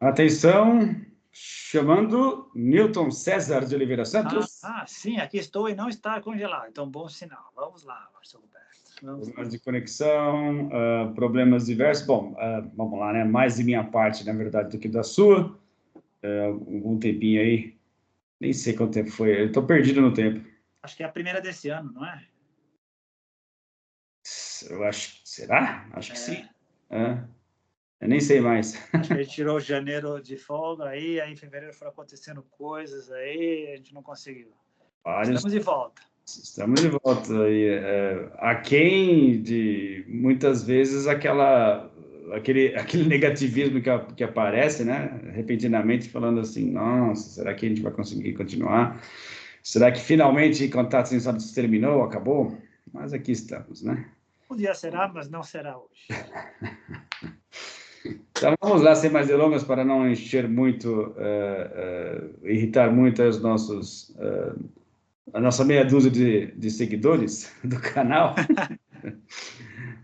Atenção, chamando Newton César de Oliveira Santos. Sim, aqui estou e não está congelado. Então, bom sinal. Vamos lá, Márcio Roberto. Problemas de conexão, problemas diversos. Bom, vamos lá, né? Mais de minha parte, na verdade, do que da sua. Algum tempinho aí. Nem sei quanto tempo foi. Eu estou perdido no tempo. Acho que é a primeira desse ano, não é? Eu acho. Será? Acho que sim. Eu nem sei mais. Acho que a gente tirou janeiro de folga aí em fevereiro foram acontecendo coisas aí, a gente não conseguiu. Estamos de volta. Estamos de volta aí. Aquém de, muitas vezes, aquele negativismo que aparece, né? Repentinamente falando assim, nossa, será que a gente vai conseguir continuar? Será que finalmente Contatos Insólitos terminou, acabou? Mas aqui estamos, né? Um dia será, mas não será hoje. Então vamos lá, sem mais delongas, para não encher muito, irritar muito a nossa meia dúzia de seguidores do canal.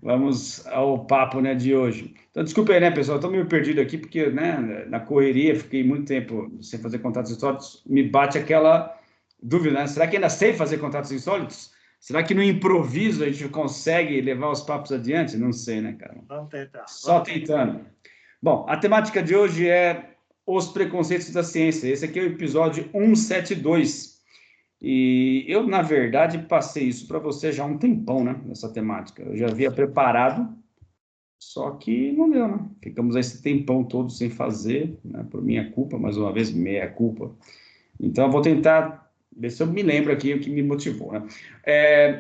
Vamos ao papo, né, de hoje. Então, desculpa aí, né, pessoal, estou meio perdido aqui, porque, né, na correria, fiquei muito tempo sem fazer contatos insólitos, me bate aquela dúvida, né? Será que ainda sei fazer contatos insólitos? Será que no improviso a gente consegue levar os papos adiante? Não sei, né, cara? Vamos tentar. Só tentando. Bom, a temática de hoje é os preconceitos da ciência. Esse aqui é o episódio 172. E eu, na verdade, passei isso para você já há um tempão, né? Nessa temática. Eu já havia preparado, só que não deu, né? Ficamos esse tempão todo sem fazer, né? Por minha culpa, mais uma vez, meia culpa. Então, eu vou tentar ver se eu me lembro aqui o que me motivou, né?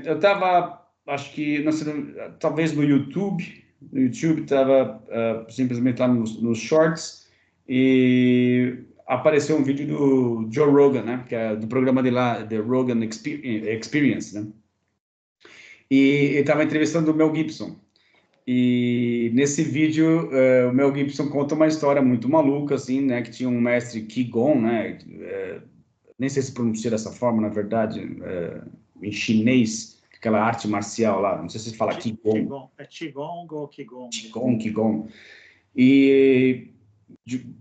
Eu estava, acho que, não sei, talvez no YouTube estava simplesmente lá nos shorts e apareceu um vídeo do Joe Rogan, né? Que é do programa de lá, The Rogan Experience, né? E ele estava entrevistando o Mel Gibson. E nesse vídeo, o Mel Gibson conta uma história muito maluca, assim, né? Que tinha um mestre Qigong, né? Nem sei se pronuncia dessa forma, na verdade, em chinês, aquela arte marcial lá, não sei se fala Qigong. É Qigong ou Qigong? Qigong. E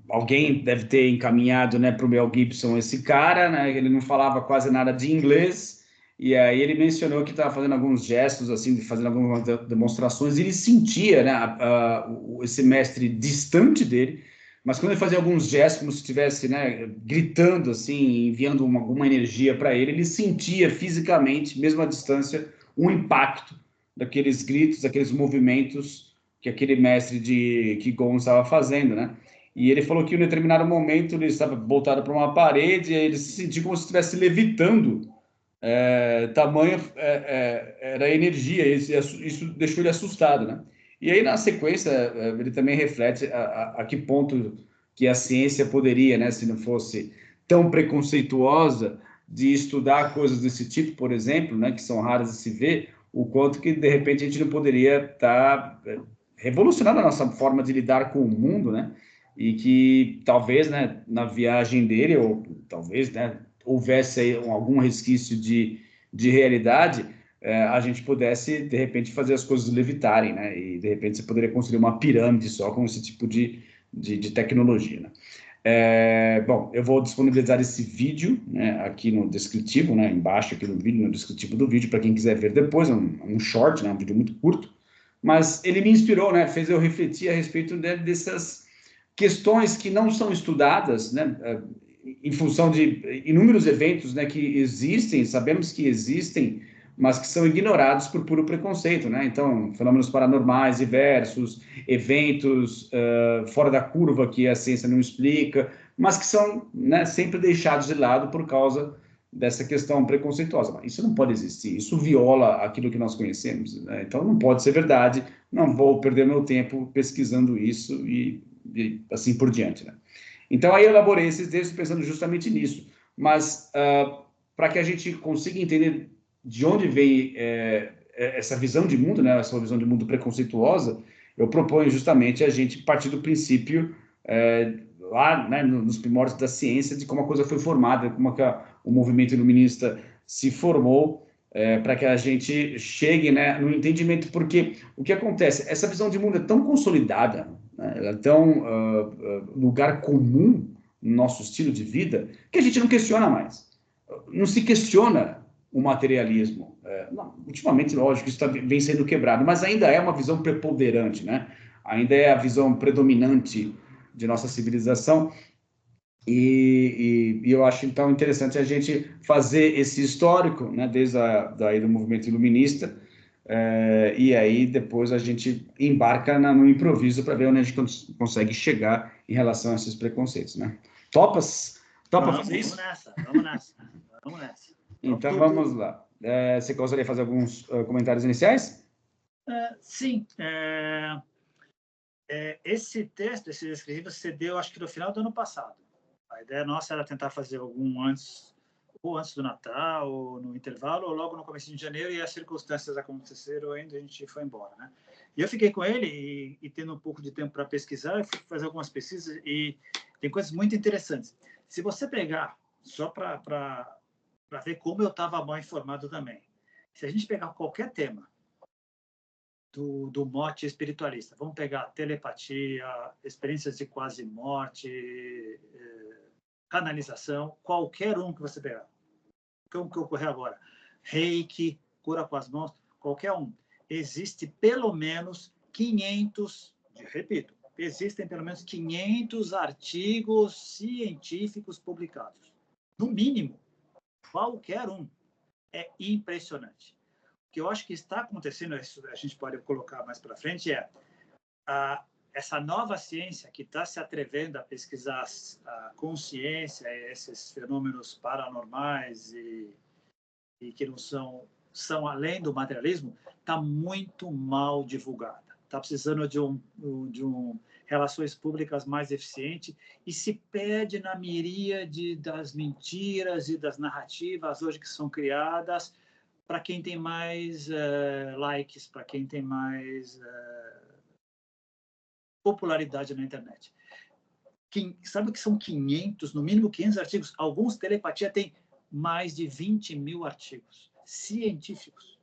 alguém deve ter encaminhado, né, para o Mel Gibson esse cara, né? Ele não falava quase nada de inglês, e aí ele mencionou que estava fazendo alguns gestos, assim, fazendo algumas demonstrações, e ele sentia, né, esse mestre distante dele, mas quando ele fazia alguns gestos, como se estivesse, né, gritando, assim, enviando alguma energia para ele, ele sentia fisicamente, mesmo à distância, um impacto daqueles gritos, daqueles movimentos que aquele mestre de Qigong estava fazendo, né? E ele falou que em um determinado momento ele estava voltado para uma parede e ele se sentiu como se estivesse levitando. Tamanho era a energia, isso deixou ele assustado, né? E aí, na sequência, ele também reflete a que ponto que a ciência poderia, né, se não fosse tão preconceituosa de estudar coisas desse tipo, por exemplo, né, que são raras de se ver, o quanto que, de repente, a gente não poderia estar revolucionando a nossa forma de lidar com o mundo, né? E que talvez, né, na viagem dele, ou talvez, né, houvesse aí algum resquício de realidade, a gente pudesse, de repente, fazer as coisas levitarem, né? E, de repente, você poderia construir uma pirâmide só com esse tipo de tecnologia, né? Bom, eu vou disponibilizar esse vídeo, né, aqui no descritivo, né, embaixo aqui no vídeo, no descritivo do vídeo, para quem quiser ver depois, um short, né, um vídeo muito curto, mas ele me inspirou, né, fez eu refletir a respeito dessas questões que não são estudadas, né, em função de inúmeros eventos, né, que existem, sabemos que existem, mas que são ignorados por puro preconceito, né? Então, fenômenos paranormais diversos, eventos fora da curva que a ciência não explica, mas que são, né, sempre deixados de lado por causa dessa questão preconceituosa. Mas isso não pode existir, isso viola aquilo que nós conhecemos, né? Então, não pode ser verdade, não vou perder meu tempo pesquisando isso e assim por diante, né? Então, aí eu elaborei esses textos pensando justamente nisso, mas para que a gente consiga entender de onde vem essa visão de mundo, né, essa visão de mundo preconceituosa, eu proponho justamente a gente partir do princípio lá, né, nos primórdios da ciência, de como a coisa foi formada, como o movimento iluminista se formou, para que a gente chegue, né, no entendimento, porque o que acontece, essa visão de mundo é tão consolidada, né? Ela é tão lugar comum no nosso estilo de vida que a gente não questiona mais. Não se questiona o materialismo. Não, ultimamente, lógico, isso vem sendo quebrado, mas ainda é uma visão preponderante, né? Ainda é a visão predominante de nossa civilização. E eu acho, então, interessante a gente fazer esse histórico, né, desde daí do movimento iluminista, e aí depois a gente embarca no improviso para ver onde a gente consegue chegar em relação a esses preconceitos, né? Topa fazer isso? Vamos nessa. Então, vamos lá. Você gostaria de fazer alguns comentários iniciais? Sim. Esse texto, esse descritivo, você deu, acho que no final do ano passado. A ideia nossa era tentar fazer algum antes do Natal, ou no intervalo, ou logo no começo de janeiro, e as circunstâncias aconteceram ainda, a gente foi embora, né? E eu fiquei com ele, e tendo um pouco de tempo para pesquisar, eu fui fazer algumas pesquisas, e tem coisas muito interessantes. Se você pegar, só para ver como eu estava mal informado também, se a gente pegar qualquer tema do mote espiritualista, vamos pegar telepatia, experiências de quase morte, canalização, qualquer um que você pegar, o que ocorrer agora, reiki, cura com as mãos, qualquer um, existe pelo menos 500, repito, existem pelo menos 500 artigos científicos publicados, no mínimo, qualquer um. É impressionante. O que eu acho que está acontecendo, isso a gente pode colocar mais para frente, essa nova ciência que está se atrevendo a pesquisar a consciência, esses fenômenos paranormais e que não são além do materialismo, está muito mal divulgada. Está precisando de relações públicas mais eficiente e se perde na miríade das mentiras e das narrativas hoje que são criadas para quem tem mais likes, para quem tem mais popularidade na internet. Sabe que são 500, no mínimo 500 artigos? Alguns telepatia têm mais de 20 mil artigos científicos.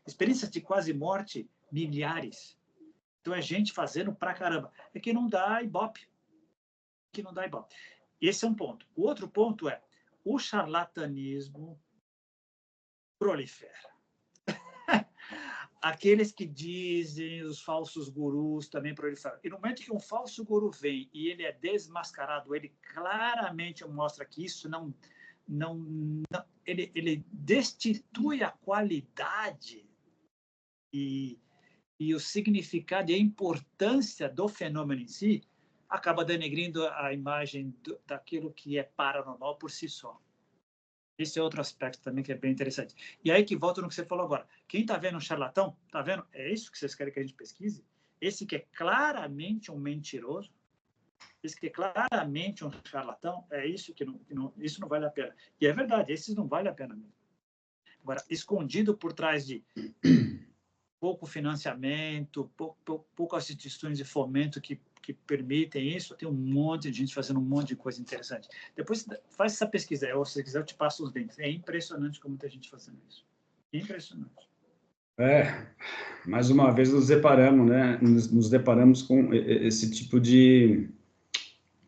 Experiências de quase morte, milhares. Então, é gente fazendo pra caramba. É que não dá ibope. Esse é um ponto. O outro ponto é o charlatanismo prolifera. Aqueles que dizem, os falsos gurus também proliferam. E no momento que um falso guru vem e ele é desmascarado, ele claramente mostra que isso não ele destitui a qualidade e o significado e a importância do fenômeno em si, acaba denegrindo a imagem daquilo que é paranormal por si só. Esse é outro aspecto também que é bem interessante. E aí que volta no que você falou agora. Quem está vendo um charlatão, está vendo? É isso que vocês querem que a gente pesquise? Esse que é claramente um mentiroso, esse que é claramente um charlatão, é isso que isso não vale a pena. E é verdade, esses não valem a pena mesmo. Agora, escondido por trás de pouco financiamento, poucas instituições de fomento que permitem isso, tem um monte de gente fazendo um monte de coisa interessante. Depois faz essa pesquisa, ou se quiser eu te passo os links. É impressionante como tem gente fazendo isso. Impressionante. Mais uma vez nos deparamos, né? Nos deparamos com esse tipo de...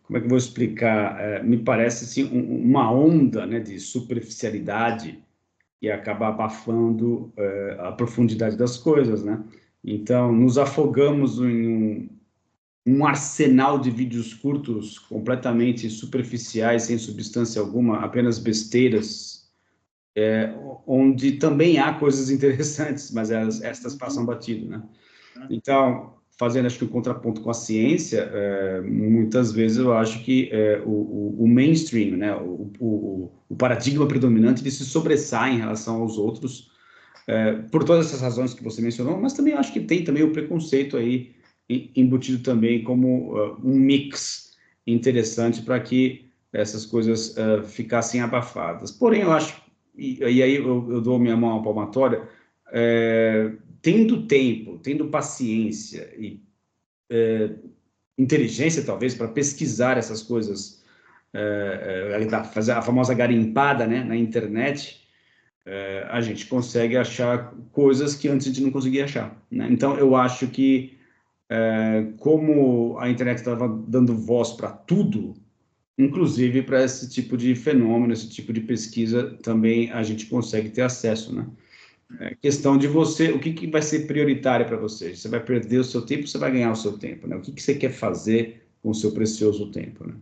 Como é que eu vou explicar? Me parece assim, uma onda, né, de superficialidade e acaba abafando a profundidade das coisas, né? Então, nos afogamos em um arsenal de vídeos curtos completamente superficiais, sem substância alguma, apenas besteiras, onde também há coisas interessantes, mas estas passam batido, né? Então, fazendo acho que o contraponto com a ciência, muitas vezes eu acho que o mainstream, né, o paradigma predominante, ele se sobressai em relação aos outros, por todas essas razões que você mencionou, mas também eu acho que tem também o preconceito aí embutido também como um mix interessante para que essas coisas ficassem abafadas. Porém, eu acho, e aí eu dou minha mão à palmatória, tendo tempo, tendo paciência e inteligência, talvez, para pesquisar essas coisas, fazer a famosa garimpada, né, na internet, a gente consegue achar coisas que antes a gente não conseguia achar, né? Então, eu acho que como a internet estava dando voz para tudo, inclusive para esse tipo de fenômeno, esse tipo de pesquisa, também a gente consegue ter acesso, né? É questão de você, o que vai ser prioritário para você? Você vai perder o seu tempo, você vai ganhar o seu tempo, né? O que você quer fazer com o seu precioso tempo, né?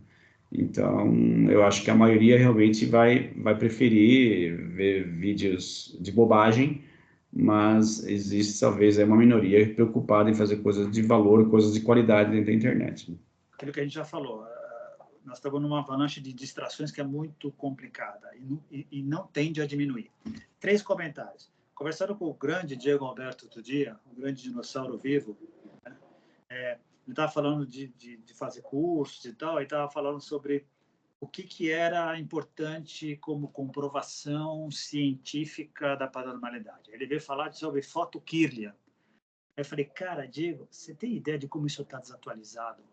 Então, eu acho que a maioria realmente vai preferir ver vídeos de bobagem, mas existe talvez uma minoria preocupada em fazer coisas de valor, coisas de qualidade dentro da internet. Aquilo que a gente já falou, nós estamos numa avalanche de distrações que é muito complicada e não tende a diminuir. 3 comentários. Conversando com o grande Diego Alberto outro dia, um grande dinossauro vivo, né? Ele estava falando de fazer cursos e tal, e estava falando sobre o que era importante como comprovação científica da paranormalidade. Ele veio falar sobre foto Kirlian. Aí eu falei, cara, Diego, você tem ideia de como isso está desatualizado?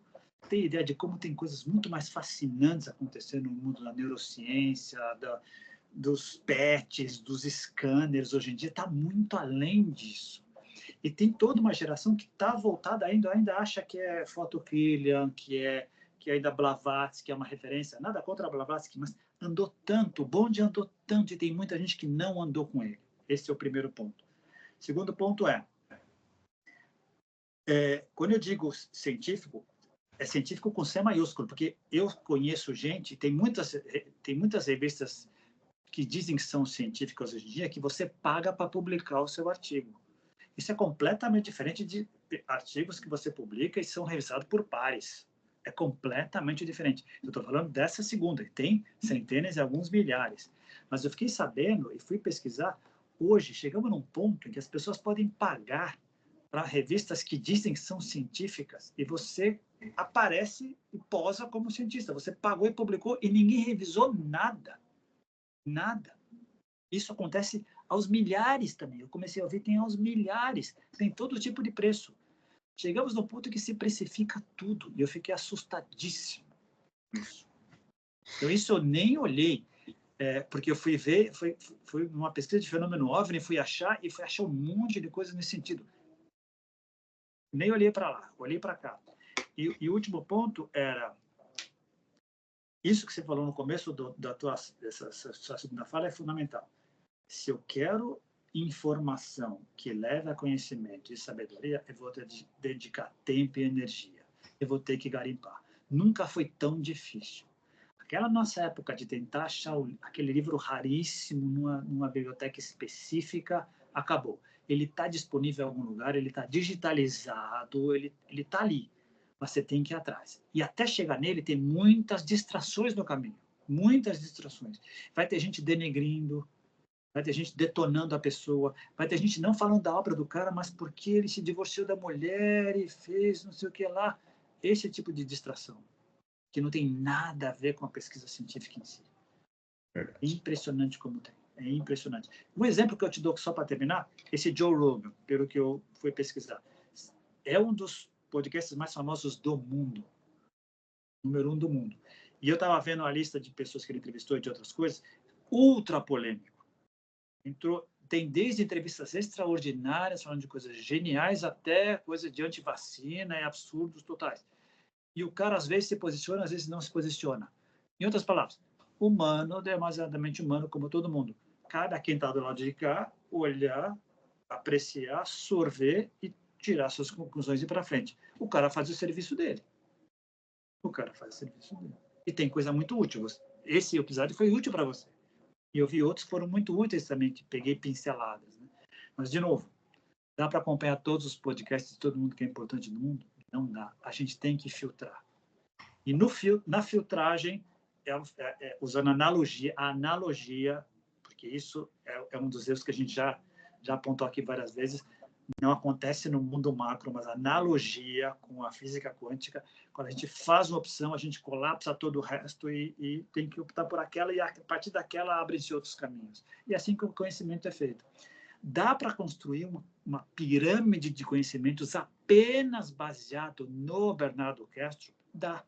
Tem ideia de como tem coisas muito mais fascinantes acontecendo no mundo da neurociência, dos PETs, dos scanners hoje em dia? Está muito além disso. E tem toda uma geração que está voltada ainda acha que é foto Kirlian, que ainda Blavatsky é uma referência. Nada contra a Blavatsky, mas andou tanto, o bonde andou tanto, e tem muita gente que não andou com ele. Esse é o primeiro ponto. Segundo ponto quando eu digo científico, é científico com C maiúsculo, porque eu conheço gente, tem muitas revistas que dizem que são científicas hoje em dia, que você paga para publicar o seu artigo. Isso é completamente diferente de artigos que você publica e são revisados por pares. É completamente diferente. Eu estou falando dessa segunda, que tem centenas e alguns milhares. Mas eu fiquei sabendo e fui pesquisar, hoje chegamos num ponto em que as pessoas podem pagar para revistas que dizem que são científicas e você aparece e posa como cientista. Você pagou e publicou e ninguém revisou nada. Nada. Isso acontece aos milhares também. Eu comecei a ouvir, tem aos milhares. Tem todo tipo de preço. Chegamos no ponto que se precifica tudo. E eu fiquei assustadíssimo com isso. Então, isso eu nem olhei. Porque eu fui ver, foi uma pesquisa de fenômeno OVNI, fui achar um monte de coisas nesse sentido. Nem olhei para lá, olhei para cá. E o último ponto era isso que você falou no começo dessa sua segunda fala é fundamental. Se eu quero informação que leve a conhecimento e sabedoria, eu vou ter de dedicar tempo e energia. Eu vou ter que garimpar. Nunca foi tão difícil. Aquela nossa época de tentar achar aquele livro raríssimo numa biblioteca específica, acabou. Ele está disponível em algum lugar, ele está digitalizado, ele está ali. Mas você tem que ir atrás. E até chegar nele, tem muitas distrações no caminho. Muitas distrações. Vai ter gente denegrindo, vai ter gente detonando a pessoa, vai ter gente não falando da obra do cara, mas porque ele se divorciou da mulher e fez não sei o que lá. Esse tipo de distração, que não tem nada a ver com a pesquisa científica em si. É impressionante como tem. É impressionante. Um exemplo que eu te dou só para terminar, esse Joe Rogan, pelo que eu fui pesquisar, é um dos podcasts mais famosos do mundo. Número 1 do mundo. E eu estava vendo a lista de pessoas que ele entrevistou e de outras coisas, ultra polêmico. Tem desde entrevistas extraordinárias, falando de coisas geniais, até coisa de antivacina e absurdos totais. E o cara, às vezes, se posiciona, às vezes não se posiciona. Em outras palavras, humano, demasiadamente humano, como todo mundo. Cada quem está do lado de cá, olhar, apreciar, sorver e tirar suas conclusões e ir para frente. O cara faz o serviço dele. E tem coisa muito útil. Esse episódio foi útil para você. E eu vi outros que foram muito úteis também, que peguei pinceladas. Né? Mas, de novo, dá para acompanhar todos os podcasts de todo mundo que é importante no mundo? Não dá. A gente tem que filtrar. E na filtragem, usando a analogia, porque isso é um dos erros que a gente já apontou aqui várias vezes, não acontece no mundo macro, mas a analogia com a física quântica, quando a gente faz uma opção, a gente colapsa todo o resto e tem que optar por aquela, e a partir daquela abrem-se outros caminhos. E é assim que o conhecimento é feito. Dá para construir uma pirâmide de conhecimentos apenas baseado no Bernardo Kastrup? Dá.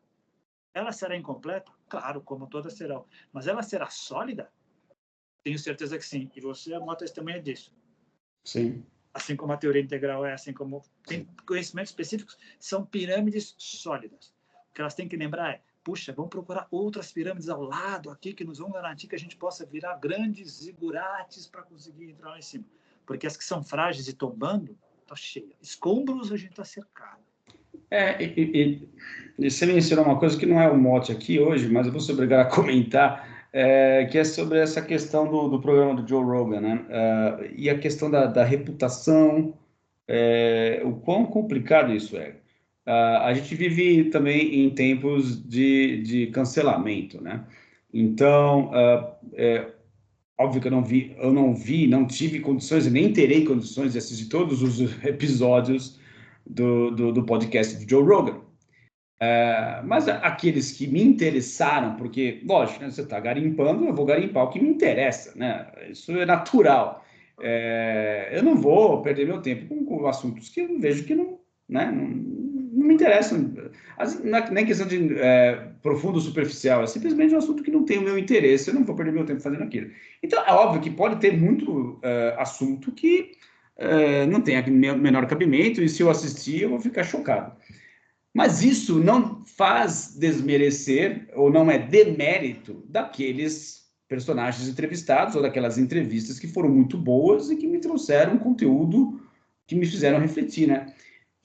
Ela será incompleta? Claro, como todas serão. Mas ela será sólida? Tenho certeza que sim. E você é uma testemunha disso. Sim. assim como a teoria integral é, assim como tem conhecimentos específicos, são pirâmides sólidas. O que elas têm que lembrar é, puxa, vamos procurar outras pirâmides ao lado aqui que nos vão garantir que a gente possa virar grandes zigurates para conseguir entrar lá em cima. Porque as que são frágeis e tombando, está cheia. Escombros a gente está cercado. E você mencionou uma coisa que não é o mote aqui hoje, mas eu vou ser obrigado a comentar, que é sobre essa questão do programa do Joe Rogan, né? E a questão da reputação, o quão complicado isso é. A gente vive também em tempos de cancelamento, né? Então, óbvio que não tive condições e nem terei condições de assistir todos os episódios do podcast do Joe Rogan. Mas aqueles que me interessaram, porque, lógico, né, você está garimpando, eu vou garimpar o que me interessa, né? Isso é natural. Eu não vou perder meu tempo com assuntos que eu vejo que não, né, não me interessam. Não é questão de profundo ou superficial, é simplesmente um assunto que não tem o meu interesse, eu não vou perder meu tempo fazendo aquilo. Então, é óbvio que pode ter muito assunto que não tem menor cabimento, e se eu assistir, eu vou ficar chocado. Mas isso não faz desmerecer ou não é demérito daqueles personagens entrevistados ou daquelas entrevistas que foram muito boas e que me trouxeram conteúdo que me fizeram refletir, né?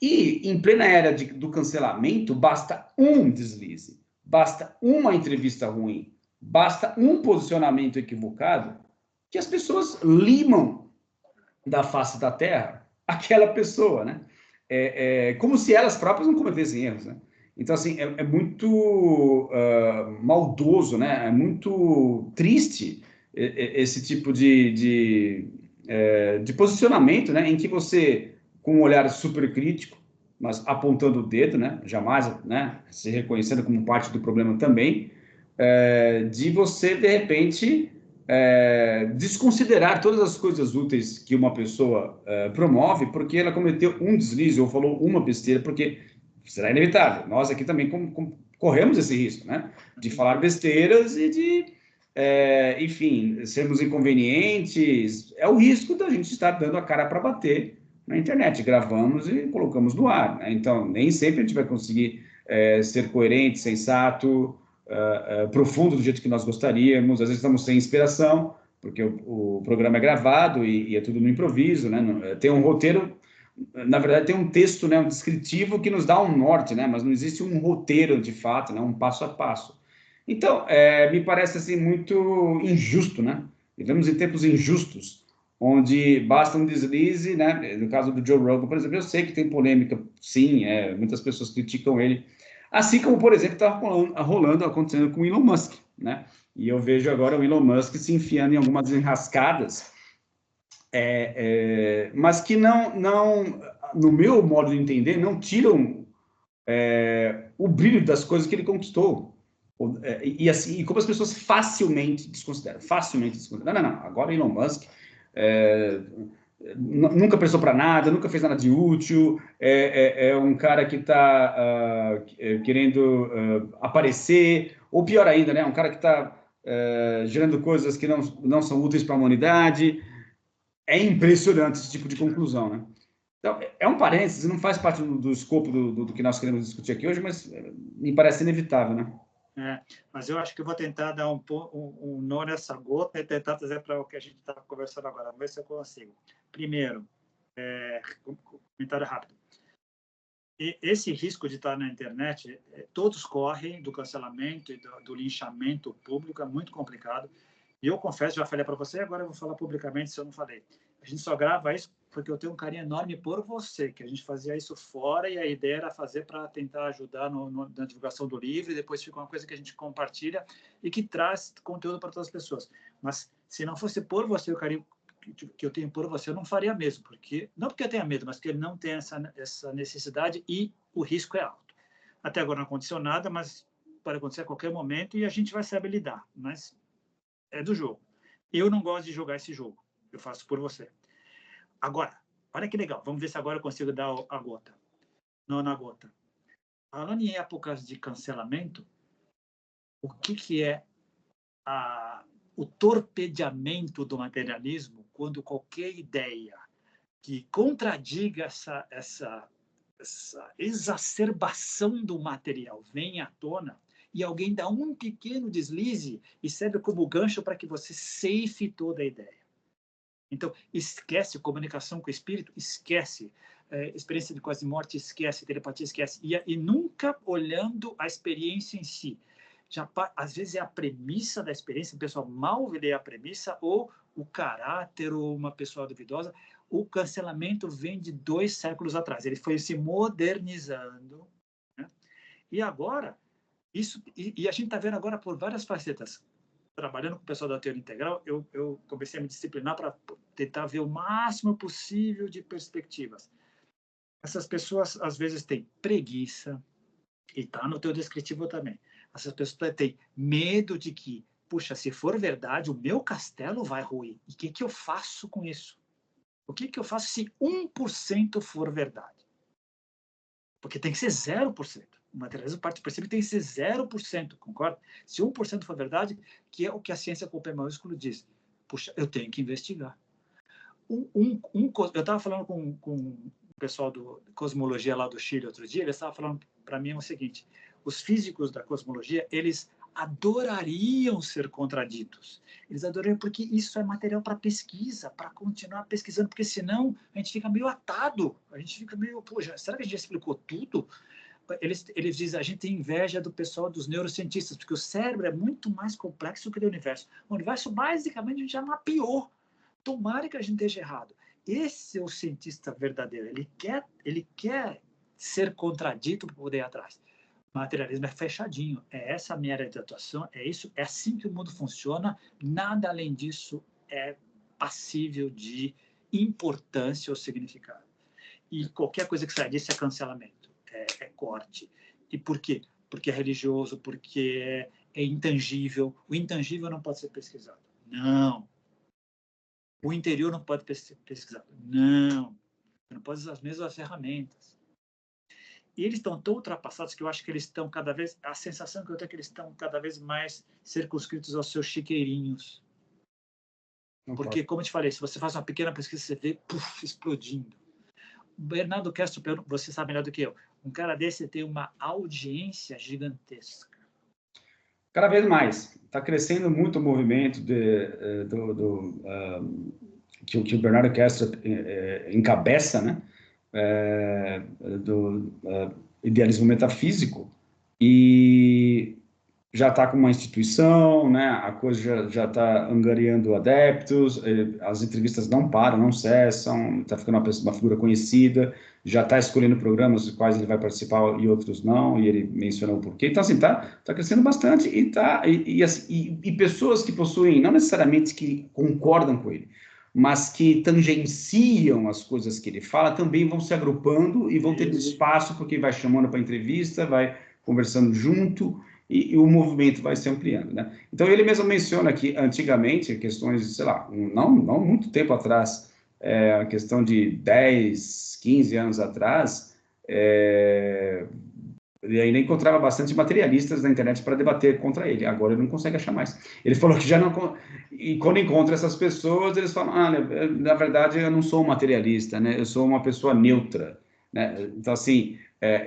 E em plena era do cancelamento, basta um deslize, basta uma entrevista ruim, basta um posicionamento equivocado que as pessoas limam da face da terra aquela pessoa, né? Como se elas próprias não cometessem erros, né? Então, assim, é muito maldoso, né? É muito triste esse tipo de posicionamento, né? Em que você, com um olhar super crítico, mas apontando o dedo, né? Jamais, né? Se reconhecendo como parte do problema também, de você, de repente, desconsiderar todas as coisas úteis que uma pessoa promove porque ela cometeu um deslize ou falou uma besteira, porque será inevitável. Nós aqui também corremos esse risco, né? De falar besteiras e de, enfim, sermos inconvenientes. É o risco da gente estar dando a cara para bater na internet. Gravamos e colocamos no ar, né? Então, nem sempre a gente vai conseguir ser coerente, sensato, profundo do jeito que nós gostaríamos. Às vezes estamos sem inspiração, porque o programa é gravado e é tudo no improviso, né? Tem um roteiro, na verdade tem um texto, né, um descritivo que nos dá um norte, né? Mas não existe um roteiro de fato, né? Um passo a passo. Então, me parece assim muito injusto, né? Vivemos em tempos injustos, onde basta um deslize, né? No caso do Joe Rogan, por exemplo, eu sei que tem polêmica, sim, muitas pessoas criticam ele, assim como, por exemplo, está acontecendo com o Elon Musk, né? E eu vejo agora o Elon Musk se enfiando em algumas enrascadas, mas que no meu modo de entender, não tiram o brilho das coisas que ele conquistou. E assim, e como as pessoas facilmente desconsideram. Não, agora o Elon Musk nunca prestou para nada, nunca fez nada de útil, é um cara que está querendo aparecer, ou pior ainda, né, um cara que está gerando coisas que não são úteis para a humanidade. É impressionante esse tipo de conclusão, né? Então, é um parênteses, não faz parte do escopo do que nós queremos discutir aqui hoje, mas me parece inevitável, né? Mas eu acho que eu vou tentar dar um nó nessa gota e tentar trazer para o que a gente está conversando agora. Vamos ver se eu consigo. Primeiro, comentário rápido. Esse risco de estar na internet, todos correm do cancelamento e do linchamento público, é muito complicado. E eu confesso, já falei para você, agora eu vou falar publicamente se eu não falei. A gente só grava isso porque eu tenho um carinho enorme por você, que a gente fazia isso fora e a ideia era fazer para tentar ajudar na divulgação do livro e depois fica uma coisa que a gente compartilha e que traz conteúdo para todas as pessoas. Mas se não fosse por você, o carinho que eu tenho por você, eu não faria mesmo, porque não porque eu tenha medo, mas porque ele não tem essa necessidade e o risco é alto. Até agora não aconteceu nada, mas pode acontecer a qualquer momento e a gente vai saber lidar, mas é do jogo. Eu não gosto de jogar esse jogo, eu faço por você. Agora, olha que legal, vamos ver se agora eu consigo dar a gota. Não na gota. Falando em épocas de cancelamento, o que é o torpedeamento do materialismo quando qualquer ideia que contradiga essa exacerbação do material vem à tona e alguém dá um pequeno deslize e serve como gancho para que você ceife toda a ideia. Então, esquece comunicação com o espírito, esquece experiência de quase morte, esquece telepatia, esquece. E nunca olhando a experiência em si. Às vezes é a premissa da experiência, o pessoal mal vê a premissa, ou o caráter, ou uma pessoa duvidosa. O cancelamento vem de 2 séculos atrás. Ele foi se modernizando. Né? E agora, a gente está vendo agora por várias facetas. Trabalhando com o pessoal da teoria integral, eu comecei a me disciplinar para tentar ver o máximo possível de perspectivas. Essas pessoas, às vezes, têm preguiça, e está no teu descritivo também. Essas pessoas têm medo de que, puxa, se for verdade, o meu castelo vai ruir. E o que eu faço com isso? O que eu faço se 1% for verdade? Porque tem que ser 0%. O materialismo parte do princípio tem que ser 0%, concorda? Se 1% for verdade, que é o que a ciência com P maiúsculo diz. Puxa, eu tenho que investigar. Eu estava falando com o pessoal do Cosmologia lá do Chile outro dia, eles estavam falando para mim o seguinte, os físicos da cosmologia, eles adorariam ser contraditos. Eles adorariam porque isso é material para pesquisa, para continuar pesquisando, porque senão a gente fica meio atado, a gente fica meio, poxa, será que a gente já explicou tudo? Eles dizem, a gente tem inveja do pessoal dos neurocientistas, porque o cérebro é muito mais complexo que o universo. O universo, basicamente, a gente já mapeou. Tomara que a gente esteja errado. Esse é o cientista verdadeiro. Ele quer ser contradito para poder ir atrás. O materialismo é fechadinho. É essa a minha área de atuação. É isso. É assim que o mundo funciona. Nada além disso é passível de importância ou significado. E qualquer coisa que sai disso é cancelamento, é corte. E por quê? Porque é religioso, porque é intangível. O intangível não pode ser pesquisado. Não. O interior não pode pesquisar. Não. Você não pode usar as mesmas ferramentas. E eles estão tão ultrapassados que eu acho que eles estão cada vez... A sensação que eu tenho é que eles estão cada vez mais circunscritos aos seus chiqueirinhos. Porque, como eu te falei, se você faz uma pequena pesquisa, você vê explodindo. Bernardo Castro, você sabe melhor do que eu. Um cara desse tem uma audiência gigantesca. Cada vez mais. Está crescendo muito o movimento que o Bernardo Castro encabeça, né? Do idealismo metafísico, e já está com uma instituição, né? A coisa já está angariando adeptos, as entrevistas não param, não cessam, está ficando uma figura conhecida, já está escolhendo programas dos quais ele vai participar e outros não, e ele mencionou o porquê. Então, assim, está crescendo bastante e pessoas que possuem, não necessariamente que concordam com ele, mas que tangenciam as coisas que ele fala, também vão se agrupando e vão tendo espaço, porque vai chamando para entrevista, vai conversando junto, e o movimento vai se ampliando, né? Então, ele mesmo menciona que, antigamente, questões, sei lá, não muito tempo atrás, a questão de 10, 15 anos atrás, ele ainda encontrava bastante materialistas na internet para debater contra ele. Agora ele não consegue achar mais. Ele falou que já não... E quando encontra essas pessoas, eles falam, na verdade, eu não sou um materialista, né? Eu sou uma pessoa neutra, né? Então, assim,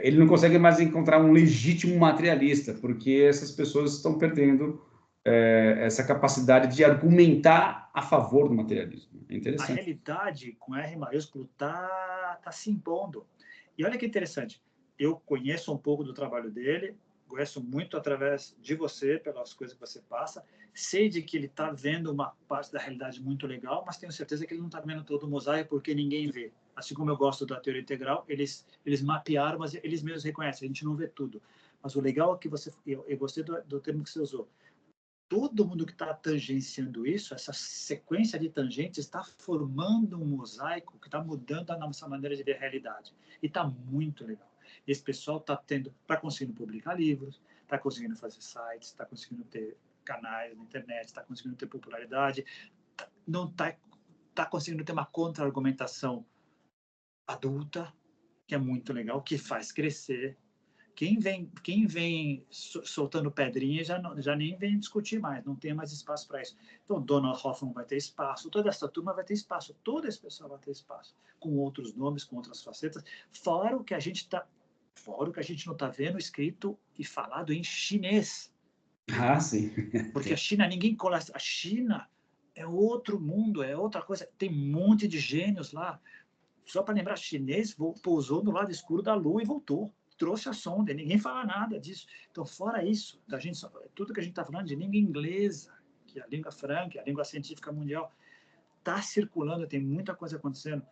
ele não consegue mais encontrar um legítimo materialista, porque essas pessoas estão perdendo essa capacidade de argumentar a favor do materialismo. É interessante. A realidade, com R maiúsculo, tá se impondo. E olha que interessante, eu conheço um pouco do trabalho dele, conheço muito através de você, pelas coisas que você passa, sei de que ele está vendo uma parte da realidade muito legal, mas tenho certeza que ele não está vendo todo o mosaico porque ninguém vê. Assim como eu gosto da teoria integral, eles mapearam, mas eles mesmos reconhecem, a gente não vê tudo. Mas o legal é que eu gostei do termo que você usou. Todo mundo que está tangenciando isso, essa sequência de tangentes, está formando um mosaico que está mudando a nossa maneira de ver a realidade. E está muito legal. Esse pessoal está conseguindo publicar livros, está conseguindo fazer sites, está conseguindo ter canais na internet, está conseguindo ter popularidade, não está conseguindo ter uma contra-argumentação adulta, que é muito legal, que faz crescer. Quem vem soltando pedrinha já nem vem discutir mais, não tem mais espaço para isso. Então, Donald Hoffman vai ter espaço, toda essa turma vai ter espaço, todo esse pessoal vai ter espaço, com outros nomes, com outras facetas, fora o que a gente não está vendo escrito e falado em chinês. Ah, sim. Porque a China, ninguém cola. A China é outro mundo, é outra coisa. Tem um monte de gênios lá. Só para lembrar, chinês pousou no lado escuro da Lua e voltou. Trouxe a sonda, e ninguém fala nada disso. Então, fora isso, tudo que a gente está falando de língua inglesa, que é a língua franca, a língua científica mundial, está circulando, tem muita coisa acontecendo.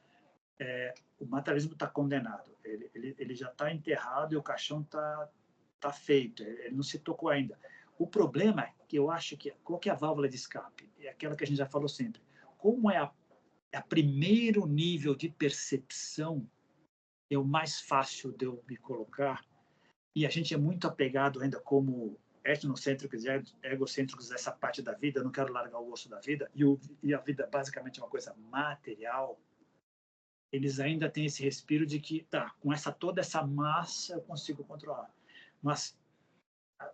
O materialismo está condenado. Ele já está enterrado e o caixão está feito. Ele não se tocou ainda. O problema é que eu acho que qual que é a válvula de escape? É aquela que a gente já falou sempre. Como é a primeiro nível de percepção, é o mais fácil de eu me colocar, e a gente é muito apegado ainda como etnocêntricos e egocêntricos dessa parte da vida, eu não quero largar o osso da vida, e a vida basicamente é uma coisa material, eles ainda têm esse respiro de que, com toda essa massa eu consigo controlar. Mas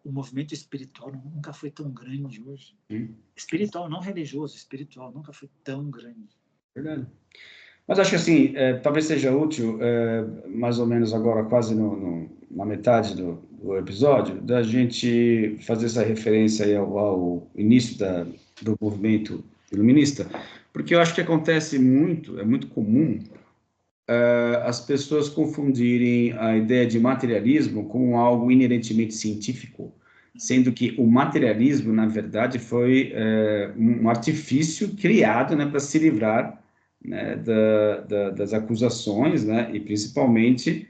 o movimento espiritual nunca foi tão grande hoje. Espiritual, não religioso, espiritual, nunca foi tão grande. Verdade. Mas acho que assim, talvez seja útil, mais ou menos agora, quase na metade do episódio, da gente fazer essa referência aí ao início do movimento iluminista, porque eu acho que acontece muito, é muito comum as pessoas confundirem a ideia de materialismo com algo inerentemente científico, sendo que o materialismo, na verdade, foi um artifício criado, né, para se livrar, né, das acusações, né, e principalmente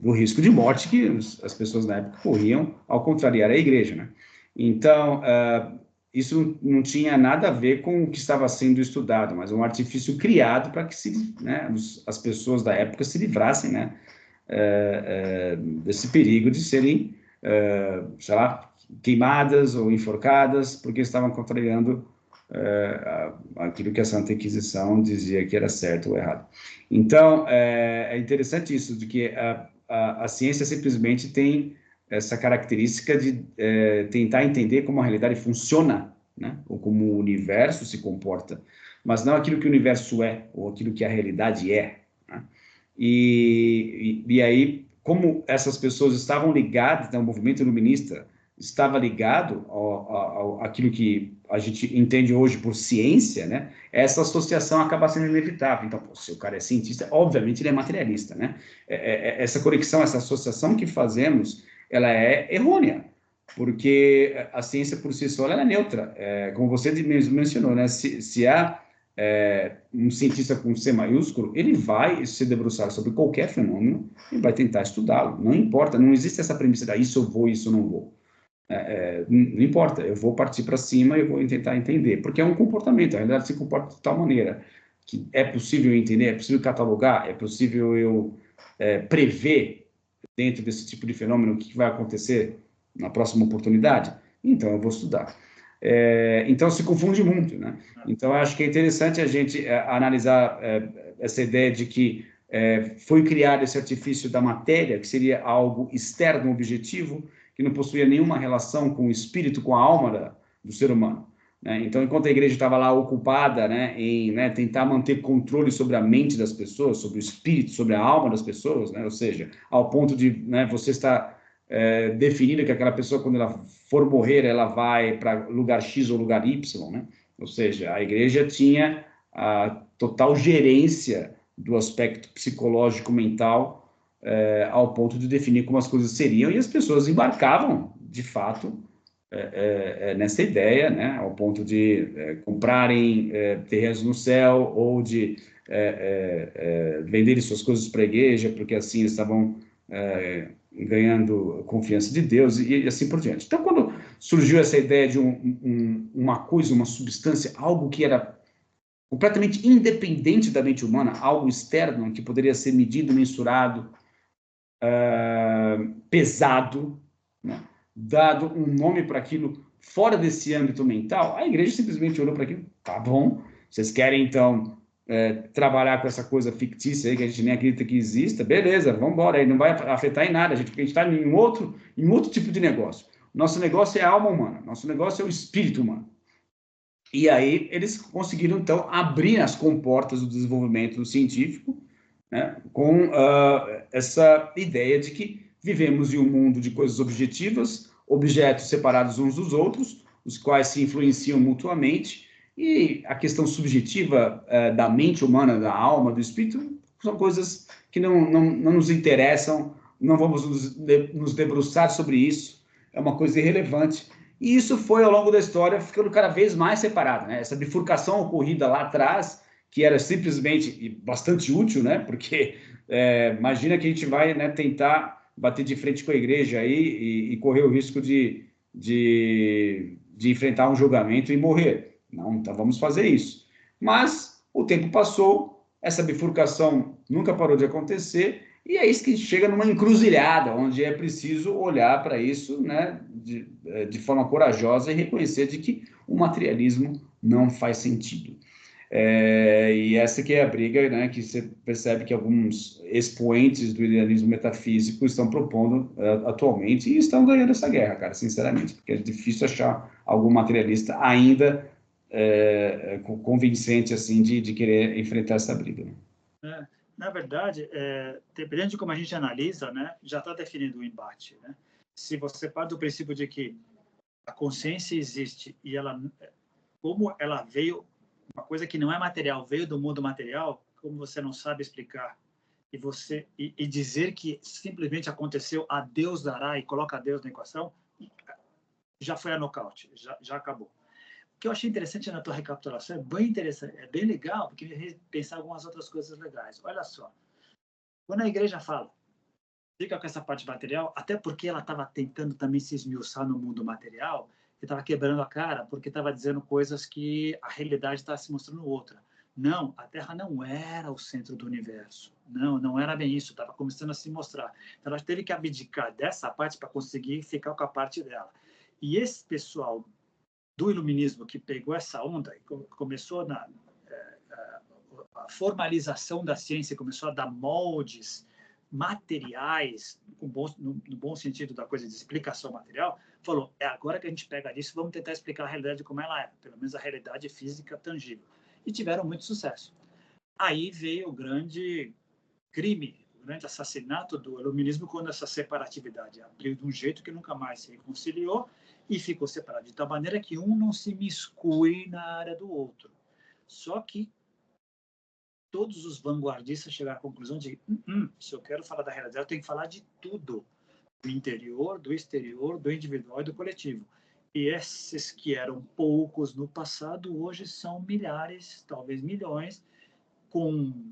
do risco de morte que as pessoas na época corriam ao contrariar a igreja, né? Então, isso não tinha nada a ver com o que estava sendo estudado, mas um artifício criado para que as pessoas da época se livrassem, né, desse perigo de serem, sei lá, queimadas ou enforcadas porque estavam contrariando aquilo que a Santa Inquisição dizia que era certo ou errado. Então, é interessante isso, de que a ciência simplesmente tem essa característica de tentar entender como a realidade funciona, né? Ou como o universo se comporta, mas não aquilo que o universo é, ou aquilo que a realidade é, né? E aí, como essas pessoas estavam ligadas, né, o movimento iluminista estava ligado àquilo que a gente entende hoje por ciência, né? Essa associação acaba sendo inevitável. Então, se o cara é cientista, obviamente ele é materialista, né? Essa conexão, essa associação que fazemos, ela é errônea, porque a ciência por si só ela é neutra. Como você mesmo mencionou, né? Se há um cientista com C maiúsculo, ele vai se debruçar sobre qualquer fenômeno e vai tentar estudá-lo. Não importa, não existe essa premissa de isso eu vou, isso eu não vou. Não importa, eu vou partir para cima e vou tentar entender, porque é um comportamento, a realidade se comporta de tal maneira que é possível entender, é possível catalogar, é possível eu prever dentro desse tipo de fenômeno o que vai acontecer na próxima oportunidade, então eu vou estudar. Então se confunde muito, né? Então acho que é interessante a gente analisar essa ideia de que foi criado esse artifício da matéria, que seria algo externo, objetivo, que não possuía nenhuma relação com o espírito, com a alma do ser humano, né? Então, enquanto a igreja estava lá ocupada, né, em tentar manter controle sobre a mente das pessoas, sobre o espírito, sobre a alma das pessoas, né, ou seja, ao ponto de você estar definindo que aquela pessoa, quando ela for morrer, ela vai para lugar X ou lugar Y, né? Ou seja, a igreja tinha a total gerência do aspecto psicológico, mental, ao ponto de definir como as coisas seriam, e as pessoas embarcavam, de fato, nessa ideia, né, ao ponto de comprarem terrenos no céu ou de venderem suas coisas para a igreja, porque assim estavam ganhando confiança de Deus e assim por diante. Então, quando surgiu essa ideia de uma coisa, uma substância, algo que era completamente independente da mente humana, algo externo que poderia ser medido, mensurado, pesado, né? Dado um nome para aquilo fora desse âmbito mental, a igreja simplesmente olhou para aquilo, tá bom, vocês querem então trabalhar com essa coisa fictícia aí que a gente nem acredita que exista, beleza, vamos embora, aí não vai afetar em nada, porque a gente está em outro tipo de negócio. Nosso negócio é a alma humana, nosso negócio é o espírito humano. E aí eles conseguiram, então, abrir as comportas do desenvolvimento científico, né, com essa ideia de que vivemos em um mundo de coisas objetivas, objetos separados uns dos outros, os quais se influenciam mutuamente, e a questão subjetiva da mente humana, da alma, do espírito, são coisas que não nos interessam, não vamos nos debruçar sobre isso, é uma coisa irrelevante. E isso foi, ao longo da história, ficando cada vez mais separado, né? Essa bifurcação ocorrida lá atrás, que era simplesmente bastante útil, né? Porque imagina que a gente vai, né, tentar bater de frente com a igreja aí e correr o risco de enfrentar um julgamento e morrer. Não, então vamos fazer isso. Mas o tempo passou, essa bifurcação nunca parou de acontecer, e é isso que a gente chega numa encruzilhada, onde é preciso olhar para isso, né, de forma corajosa e reconhecer de que o materialismo não faz sentido. E essa que é a briga, né, que você percebe que alguns expoentes do idealismo metafísico estão propondo atualmente e estão ganhando essa guerra, cara, sinceramente, porque é difícil achar algum materialista ainda convincente assim de querer enfrentar essa briga. Né? Na verdade, dependendo de como a gente analisa, né, já está definido o embate. Né? Se você parte do princípio de que a consciência existe e ela, como ela veio, uma coisa que não é material, veio do mundo material, como você não sabe explicar, e dizer que simplesmente aconteceu, a Deus dará, e coloca a Deus na equação, já foi a nocaute, já acabou. O que eu achei interessante na tua recapitulação, é bem interessante, é bem legal, porque me pensar algumas outras coisas legais. Olha só, quando a igreja fala, fica com essa parte material, até porque ela estava tentando também se esmiuçar no mundo material, e estava quebrando a cara, porque estava dizendo coisas que a realidade estava se mostrando outra. Não, a Terra não era o centro do universo. Não era bem isso, estava começando a se mostrar. Então, ela teve que abdicar dessa parte para conseguir ficar com a parte dela. E esse pessoal do iluminismo que pegou essa onda e começou a formalização da ciência, começou a dar moldes materiais, no bom sentido da coisa de explicação material, falou, é agora que a gente pega isso, vamos tentar explicar a realidade como ela é, pelo menos a realidade física tangível. E tiveram muito sucesso. Aí veio o grande crime, o grande assassinato do iluminismo, quando essa separatividade abriu de um jeito que nunca mais se reconciliou e ficou separado, de tal maneira que um não se miscui na área do outro. Só que todos os vanguardistas chegaram à conclusão de se eu quero falar da realidade, eu tenho que falar de tudo, do interior, do exterior, do individual e do coletivo. E esses que eram poucos no passado, hoje são milhares, talvez milhões, com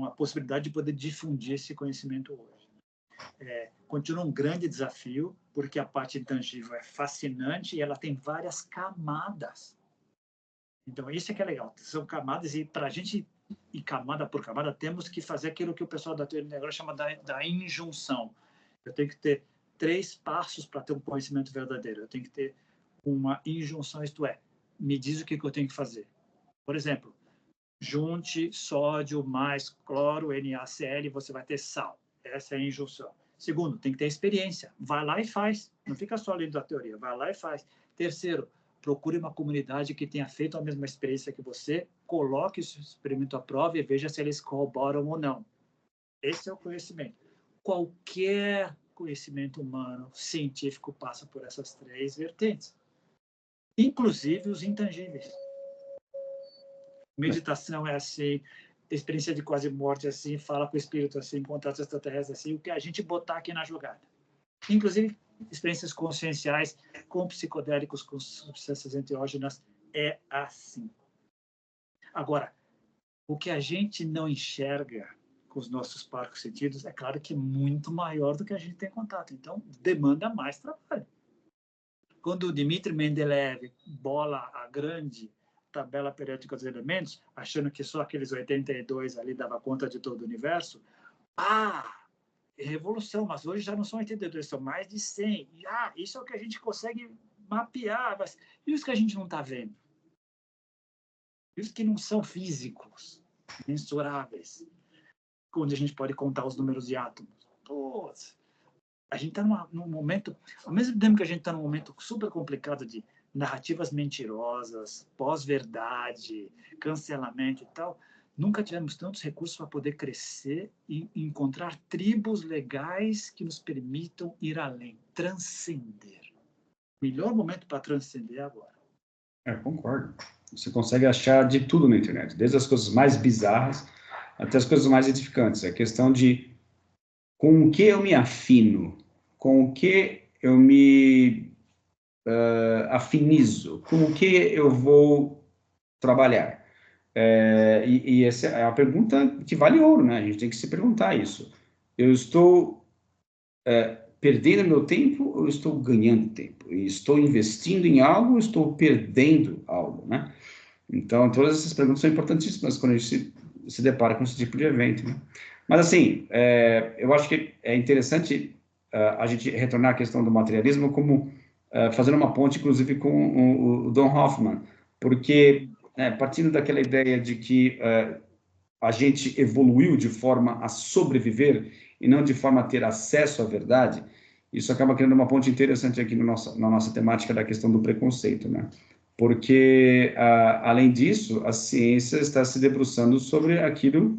a possibilidade de poder difundir esse conhecimento hoje. Continua um grande desafio, porque a parte intangível é fascinante e ela tem várias camadas. Então, isso é que é legal. São camadas, e para a gente ir camada por camada, temos que fazer aquilo que o pessoal da teoria do negócio chama da injunção. Eu tenho que ter 3 passos para ter um conhecimento verdadeiro. Eu tenho que ter uma injunção, isto é, me diz o que eu tenho que fazer. Por exemplo, junte sódio mais cloro, NaCl, você vai ter sal. Essa é a injunção. Segundo, tem que ter experiência. Vai lá e faz. Não fica só lendo a teoria, vai lá e faz. Terceiro, procure uma comunidade que tenha feito a mesma experiência que você, coloque o seu experimento à prova e veja se eles corroboram ou não. Esse é o conhecimento. Qualquer conhecimento humano, científico, passa por essas 3 vertentes, inclusive os intangíveis. Meditação é assim, experiência de quase morte é assim, fala com o espírito assim, contato extraterrestre assim, o que a gente botar aqui na jogada. Inclusive, experiências conscienciais com psicodélicos, com substâncias enteógenas, é assim. Agora, o que a gente não enxerga com os nossos 4 sentidos, é claro que é muito maior do que a gente tem contato. Então, demanda mais trabalho. Quando o Dmitri Mendeleev bola a grande tabela periódica dos elementos, achando que só aqueles 82 ali dava conta de todo o universo, revolução, mas hoje já não são 82, são mais de 100. E, isso é o que a gente consegue mapear, mas e os que a gente não está vendo? Vírus que não são físicos, mensuráveis, onde a gente pode contar os números de átomos. Pô, a gente está num momento, ao mesmo tempo que a gente está num momento super complicado de narrativas mentirosas, pós-verdade, cancelamento e tal, nunca tivemos tantos recursos para poder crescer e encontrar tribos legais que nos permitam ir além, transcender. O melhor momento para transcender é agora. Concordo. Você consegue achar de tudo na internet, desde as coisas mais bizarras até as coisas mais edificantes. É a questão de com o que eu me afino, com o que eu me afinizo, com o que eu vou trabalhar. E essa é uma pergunta que vale ouro, né? A gente tem que se perguntar isso. Eu estou perdendo meu tempo ou estou ganhando tempo? E estou investindo em algo ou estou perdendo algo, né? Então, todas essas perguntas são importantíssimas quando a gente se depara com esse tipo de evento, né? Mas, assim, eu acho que é interessante a gente retornar à questão do materialismo como fazendo uma ponte, inclusive, com o Don Hoffman, porque partindo daquela ideia de que a gente evoluiu de forma a sobreviver e não de forma a ter acesso à verdade, isso acaba criando uma ponte interessante aqui no na nossa temática da questão do preconceito, né? Porque, além disso, a ciência está se debruçando sobre aquilo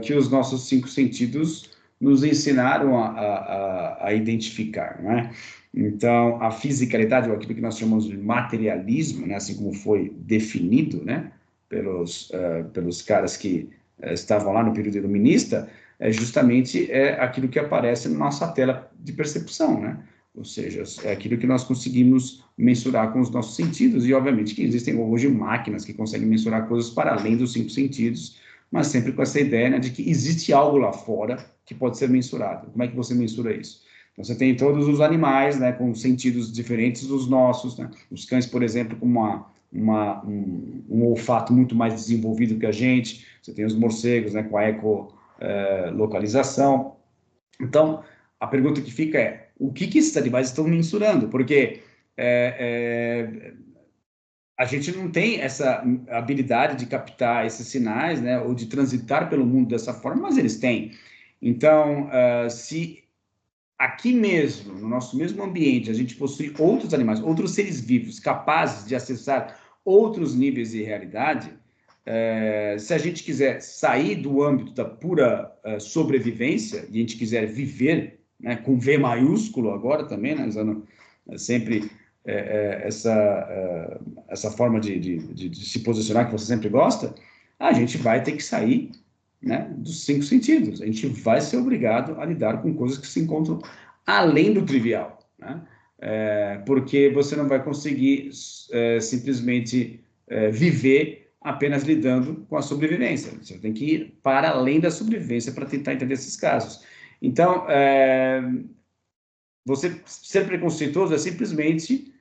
que os nossos cinco sentidos nos ensinaram a identificar, não é? Então, a fisicalidade, ou aquilo que nós chamamos de materialismo, né, assim como foi definido, né, pelos caras que estavam lá no período iluminista, justamente aquilo que aparece na nossa tela de percepção, né? Ou seja, é aquilo que nós conseguimos mensurar com os nossos sentidos, e obviamente que existem hoje máquinas que conseguem mensurar coisas para além dos cinco sentidos, mas sempre com essa ideia, né, de que existe algo lá fora que pode ser mensurado. Como é que você mensura isso? Então, você tem todos os animais, né, com sentidos diferentes dos nossos, né? Os cães, por exemplo, com um olfato muito mais desenvolvido que a gente. Você tem os morcegos, né, com a ecolocalização. Então, a pergunta que fica é, o que esses animais estão mensurando? Porque a gente não tem essa habilidade de captar esses sinais, né, ou de transitar pelo mundo dessa forma, mas eles têm. Então, se aqui mesmo, no nosso mesmo ambiente, a gente possui outros animais, outros seres vivos capazes de acessar outros níveis de realidade, se a gente quiser sair do âmbito da pura sobrevivência e a gente quiser viver, né, com V maiúsculo agora também, né, usando sempre essa forma de se posicionar que você sempre gosta, a gente vai ter que sair, né, dos cinco sentidos. A gente vai ser obrigado a lidar com coisas que se encontram além do trivial, né? Porque você não vai conseguir simplesmente viver apenas lidando com a sobrevivência. Você tem que ir para além da sobrevivência para tentar entender esses casos. Então, você ser preconceituoso é simplesmente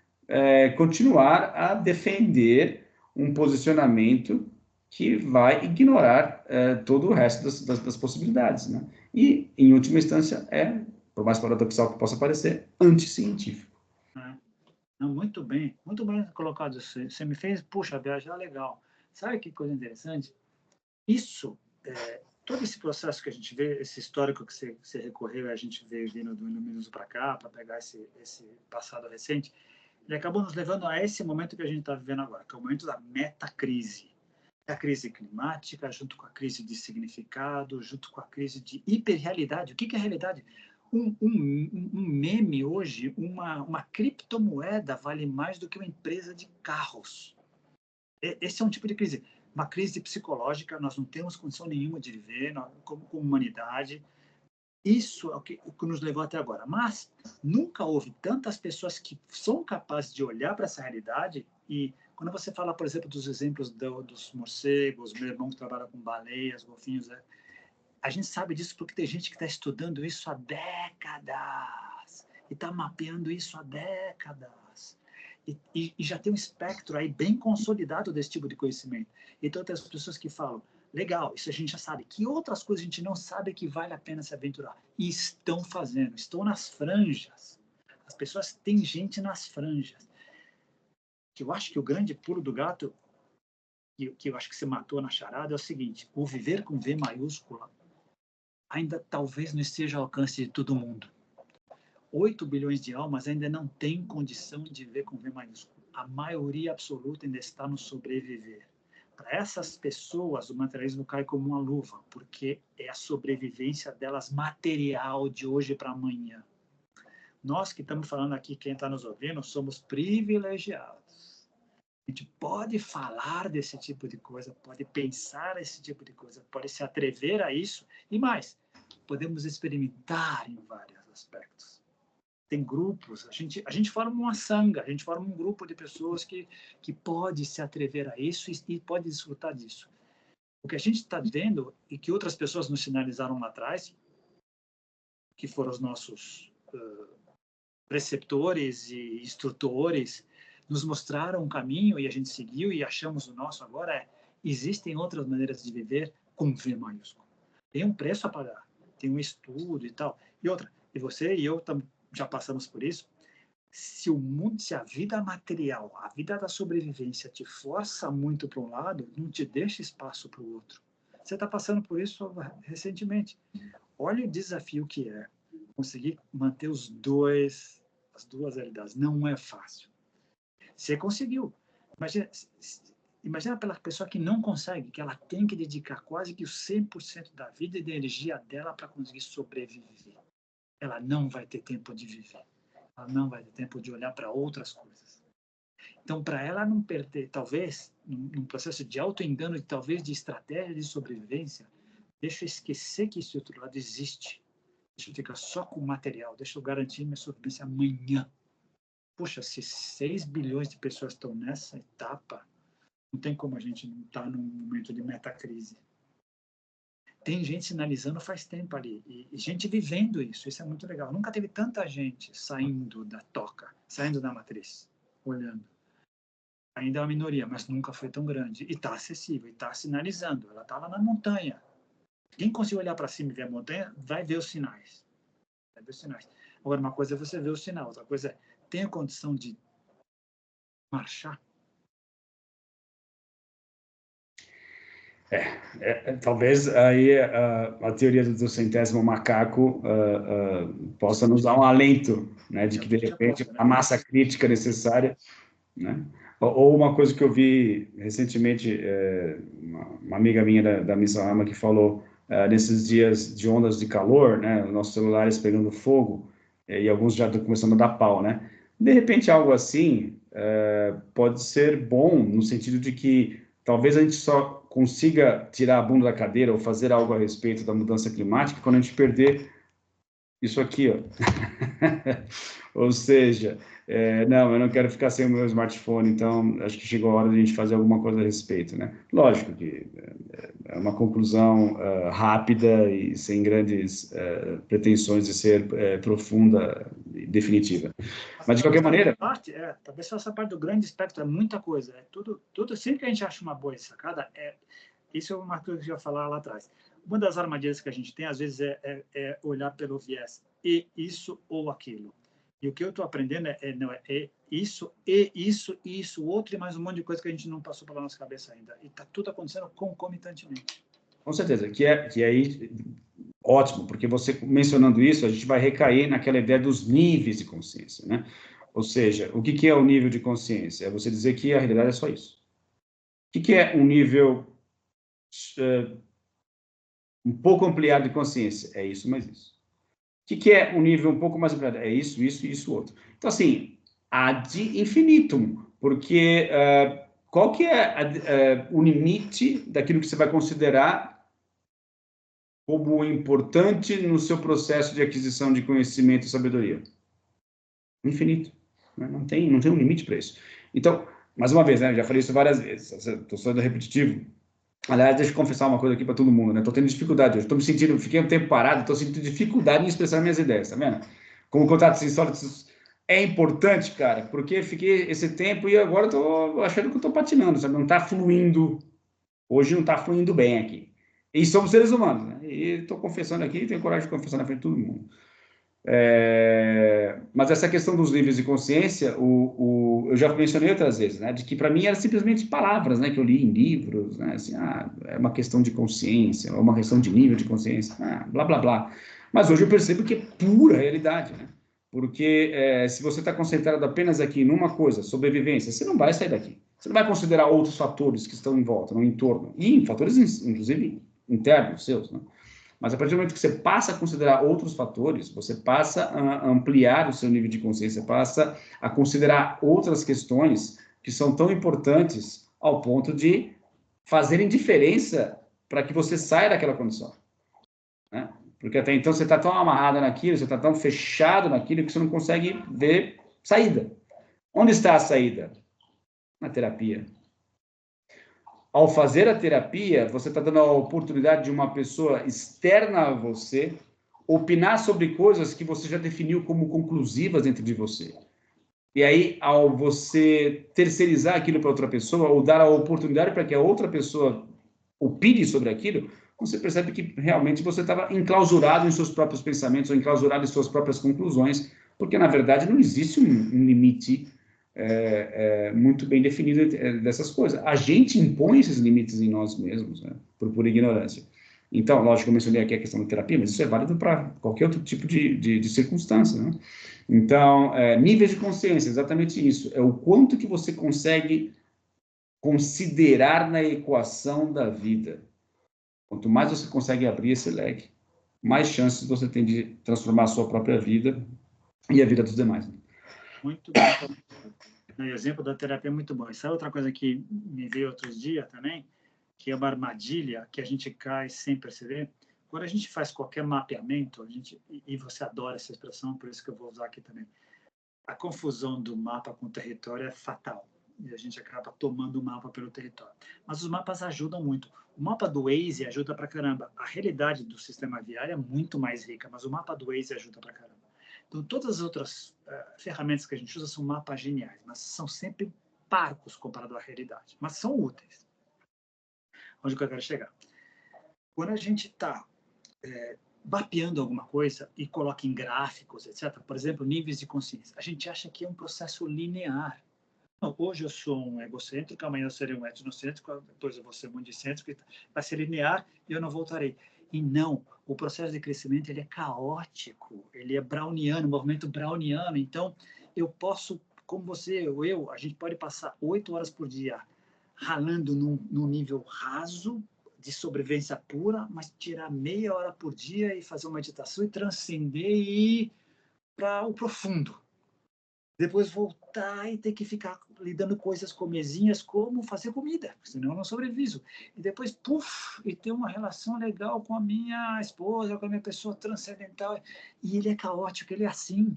continuar a defender um posicionamento que vai ignorar todo o resto das possibilidades, né? E, em última instância, por mais paradoxal que possa parecer, anticientífico. Não, muito bem colocado. Você me fez, puxa, viajar legal. Sabe que coisa interessante? Isso, todo esse processo que a gente vê, esse histórico que você recorreu, a gente veio vindo do Iluminismo para cá, para pegar esse passado recente, ele acabou nos levando a esse momento que a gente está vivendo agora, que é o momento da metacrise. A crise climática, junto com a crise de significado, junto com a crise de hiperrealidade. O que é realidade? Um meme hoje, uma criptomoeda vale mais do que uma empresa de carros. Esse é um tipo de crise. Uma crise psicológica, nós não temos condição nenhuma de viver como humanidade. Isso é o que nos levou até agora. Mas nunca houve tantas pessoas que são capazes de olhar para essa realidade e quando você fala, por exemplo, dos exemplos dos morcegos, meu irmão que trabalha com baleias, golfinhos, a gente sabe disso porque tem gente que está estudando isso há décadas e está mapeando isso há décadas. E já tem um espectro aí bem consolidado desse tipo de conhecimento. Então, tem as pessoas que falam, legal, isso a gente já sabe. Que outras coisas a gente não sabe que vale a pena se aventurar? E estão fazendo, estão nas franjas. As pessoas têm gente nas franjas. Que eu acho que o grande pulo do gato que eu acho que você matou na charada, é o seguinte: o viver com V maiúscula ainda talvez não esteja ao alcance de todo mundo. 8 bilhões de almas ainda não têm condição de viver com V maiúsculo. A maioria absoluta ainda está no sobreviver. Para essas pessoas, o materialismo cai como uma luva, porque é a sobrevivência delas material de hoje para amanhã. Nós que estamos falando aqui, quem está nos ouvindo, somos privilegiados. A gente pode falar desse tipo de coisa, pode pensar esse tipo de coisa, pode se atrever a isso, e mais, podemos experimentar em vários aspectos. Tem grupos, a gente forma uma sanga, a gente forma um grupo de pessoas que pode se atrever a isso e pode desfrutar disso. O que a gente está vendo, e que outras pessoas nos sinalizaram lá atrás, que foram os nossos preceptores e instrutores, nos mostraram um caminho e a gente seguiu e achamos o nosso agora, existem outras maneiras de viver com V maiúsculo. Tem um preço a pagar, tem um estudo e tal. E outra, e você e eu já passamos por isso, se a vida material, a vida da sobrevivência te força muito para um lado, não te deixa espaço para o outro. Você está passando por isso recentemente. Olha o desafio que é conseguir manter as duas realidades. Não é fácil. Você conseguiu. Imagina pela pessoa que não consegue, que ela tem que dedicar quase que o 100% da vida e da energia dela para conseguir sobreviver. Ela não vai ter tempo de viver. Ela não vai ter tempo de olhar para outras coisas. Então, para ela não perder, talvez, num processo de auto-engano e talvez de estratégia de sobrevivência, deixa eu esquecer que esse outro lado existe. Deixa eu ficar só com o material. Deixa eu garantir minha sobrevivência amanhã. Poxa, se 6 bilhões de pessoas estão nessa etapa, não tem como a gente não estar num momento de metacrise. Tem gente sinalizando faz tempo ali, e gente vivendo isso. Isso é muito legal. Nunca teve tanta gente saindo da toca, saindo da matriz, olhando. Ainda é uma minoria, mas nunca foi tão grande. E está acessível, e está sinalizando. Ela está lá na montanha. Quem conseguir olhar para cima e ver a montanha, vai ver os sinais. Vai ver os sinais. Agora, uma coisa é você ver o sinal, outra coisa é ter a condição de marchar. Talvez aí a teoria do centésimo macaco possa nos dar um alento, né, de que, de repente, a massa crítica necessária, né? Ou uma coisa que eu vi recentemente, uma amiga minha da Missão Rama que falou, nesses dias de ondas de calor, né, nossos celulares pegando fogo, e alguns já estão começando a dar pau, né? De repente, algo assim pode ser bom, no sentido de que talvez a gente só consiga tirar a bunda da cadeira ou fazer algo a respeito da mudança climática quando a gente perder isso aqui, ó. Ou seja, não, eu não quero ficar sem o meu smartphone, então acho que chegou a hora de a gente fazer alguma coisa a respeito, né? Lógico que é uma conclusão rápida e sem grandes pretensões de ser profunda e definitiva. Mas de qualquer maneira... Talvez só essa parte do grande espectro, é muita coisa. Tudo sempre que a gente acha uma boa sacada, isso é uma coisa que eu ia falar lá atrás. Uma das armadilhas que a gente tem, às vezes, é olhar pelo viés, e isso ou aquilo. E o que eu estou aprendendo é isso, e isso, outro, e mais um monte de coisa que a gente não passou pela nossa cabeça ainda. E está tudo acontecendo concomitantemente. Com certeza, que aí ótimo, porque você mencionando isso, a gente vai recair naquela ideia dos níveis de consciência, né? Ou seja, o que é o nível de consciência? É você dizer que a realidade é só isso. O que é um nível um pouco ampliado de consciência? É isso, mais isso. O que é um nível um pouco mais ampliado? É isso, isso e isso outro. Então, assim, ad infinitum, porque qual que é o limite daquilo que você vai considerar como importante no seu processo de aquisição de conhecimento e sabedoria? Infinito. Né? Não tem um limite para isso. Então, mais uma vez, né, já falei isso várias vezes, estou sendo repetitivo. Aliás, deixa eu confessar uma coisa aqui para todo mundo, né? Estou tendo dificuldade hoje, fiquei um tempo parado, estou sentindo dificuldade em expressar minhas ideias, tá vendo? Como contatos insólitos é importante, cara, porque fiquei esse tempo e agora estou achando que estou patinando, sabe? Não está fluindo, hoje não está fluindo bem aqui. E somos seres humanos, né? E estou confessando aqui, tenho coragem de confessar na frente de todo mundo. Mas essa questão dos níveis de consciência, eu já mencionei outras vezes, né, de que para mim eram simplesmente palavras, né, que eu li em livros, né, assim, é uma questão de consciência, é uma questão de nível de consciência, blá, blá, blá. Mas hoje eu percebo que é pura realidade, né? Porque se você está concentrado apenas aqui numa coisa, sobrevivência, você não vai sair daqui. Você não vai considerar outros fatores que estão em volta, no entorno, e fatores, inclusive, internos seus, né? Mas a partir do momento que você passa a considerar outros fatores, você passa a ampliar o seu nível de consciência, passa a considerar outras questões que são tão importantes ao ponto de fazerem diferença para que você saia daquela condição, né? Porque até então você está tão amarrado naquilo, você está tão fechado naquilo que você não consegue ver saída. Onde está a saída? Na terapia. Ao fazer a terapia, você está dando a oportunidade de uma pessoa externa a você opinar sobre coisas que você já definiu como conclusivas dentro de você. E aí, ao você terceirizar aquilo para outra pessoa, ou dar a oportunidade para que a outra pessoa opine sobre aquilo, você percebe que realmente você estava enclausurado em seus próprios pensamentos, ou enclausurado em suas próprias conclusões, porque, na verdade, não existe um limite muito bem definido dessas coisas. A gente impõe esses limites em nós mesmos, né, por pura ignorância. Então, lógico, eu mencionei aqui a questão da terapia, mas isso é válido para qualquer outro tipo de circunstância, né? Então, níveis de consciência, exatamente isso. É o quanto que você consegue considerar na equação da vida. Quanto mais você consegue abrir esse leque, mais chances você tem de transformar a sua própria vida e a vida dos demais. Muito bem. O exemplo da terapia é muito bom. Isso é outra coisa que me veio outros dias também, que é uma armadilha que a gente cai sem perceber. Quando a gente faz qualquer mapeamento, e você adora essa expressão, por isso que eu vou usar aqui também, a confusão do mapa com o território é fatal. E a gente acaba tomando o mapa pelo território. Mas os mapas ajudam muito. O mapa do Waze ajuda pra caramba. A realidade do sistema viário é muito mais rica, mas o mapa do Waze ajuda pra caramba. Então, todas as outras ferramentas que a gente usa são mapas geniais, mas são sempre parcos comparado à realidade. Mas são úteis. Onde eu quero chegar? Quando a gente está mapeando alguma coisa e coloca em gráficos, etc., por exemplo, níveis de consciência, a gente acha que é um processo linear. Não, hoje eu sou um egocêntrico, amanhã eu serei um etnocêntrico, depois eu vou ser um mundicêntrico, vai ser linear e eu não voltarei. E não, o processo de crescimento ele é caótico, ele é browniano, movimento browniano. Então, eu posso, como você ou eu, a gente pode passar 8 horas por dia ralando num nível raso, de sobrevivência pura, mas tirar meia hora por dia e fazer uma meditação e transcender e ir para o profundo. Depois voltar e ter que ficar lidando com coisas comezinhas como fazer comida, senão eu não sobrevivo. E depois, puf, e ter uma relação legal com a minha esposa, com a minha pessoa transcendental. E ele é caótico, ele é assim.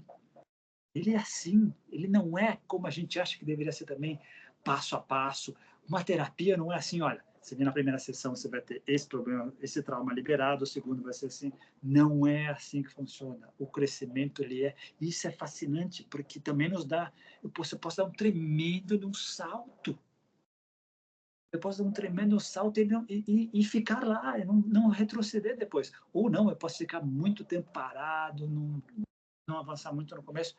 Ele é assim. Ele não é como a gente acha que deveria ser também, passo a passo. Uma terapia não é assim, olha, você vê na primeira sessão, você vai ter esse problema, esse trauma liberado, o segundo vai ser assim. Não é assim que funciona. O crescimento, ele é... Isso é fascinante, porque também nos dá... Eu posso dar um tremendo de um salto. Eu posso dar um tremendo salto e ficar lá, e não retroceder depois. Ou não, eu posso ficar muito tempo parado, não avançar muito no começo.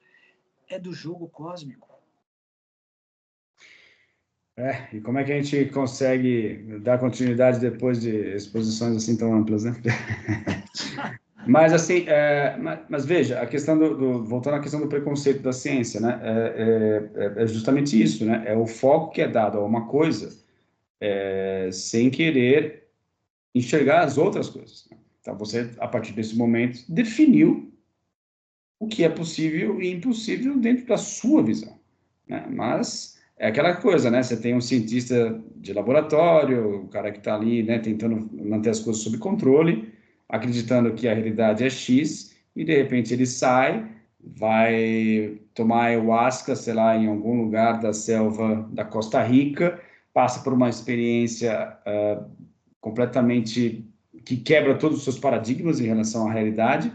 É do jogo cósmico. E como é que a gente consegue dar continuidade depois de exposições assim tão amplas, né? Mas assim, mas veja, a questão voltando à questão do preconceito da ciência, né? É justamente isso, né? É o foco que é dado a uma coisa sem querer enxergar as outras coisas, né? Então você, a partir desse momento, definiu o que é possível e impossível dentro da sua visão, né? Mas é aquela coisa, né? Você tem um cientista de laboratório, o cara que está ali, né, tentando manter as coisas sob controle, acreditando que a realidade é X, e de repente ele sai, vai tomar ayahuasca, sei lá, em algum lugar da selva da Costa Rica, passa por uma experiência completamente que quebra todos os seus paradigmas em relação à realidade,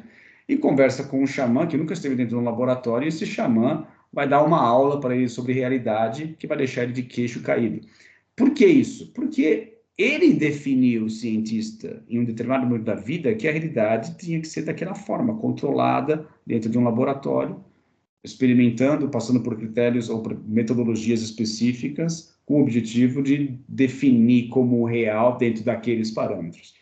e conversa com um xamã que nunca esteve dentro de um laboratório, e esse xamã vai dar uma aula para ele sobre realidade que vai deixar ele de queixo caído. Por que isso? Porque ele definiu, o cientista, em um determinado momento da vida, que a realidade tinha que ser daquela forma, controlada dentro de um laboratório, experimentando, passando por critérios ou por metodologias específicas, com o objetivo de definir como real dentro daqueles parâmetros.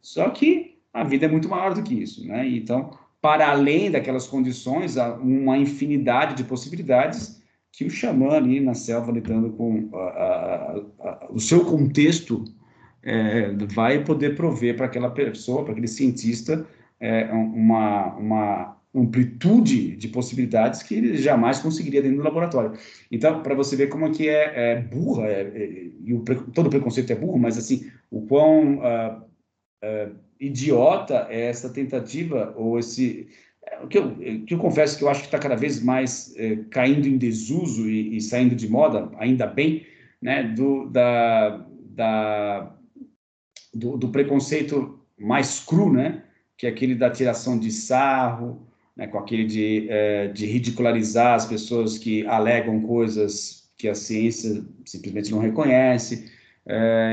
Só que a vida é muito maior do que isso, né? Então, para além daquelas condições, há uma infinidade de possibilidades que o xamã ali na selva, lidando com o seu contexto, vai poder prover para aquela pessoa, para aquele cientista, uma amplitude de possibilidades que ele jamais conseguiria dentro do laboratório. Então, para você ver como é que é burra, e todo preconceito é burro, mas assim, o quão idiota é essa tentativa, ou esse... que eu confesso que eu acho que está cada vez mais caindo em desuso e saindo de moda, ainda bem, né, do preconceito mais cru, né? Que é aquele da tiração de sarro, né? Com aquele de ridicularizar as pessoas que alegam coisas que a ciência simplesmente não reconhece.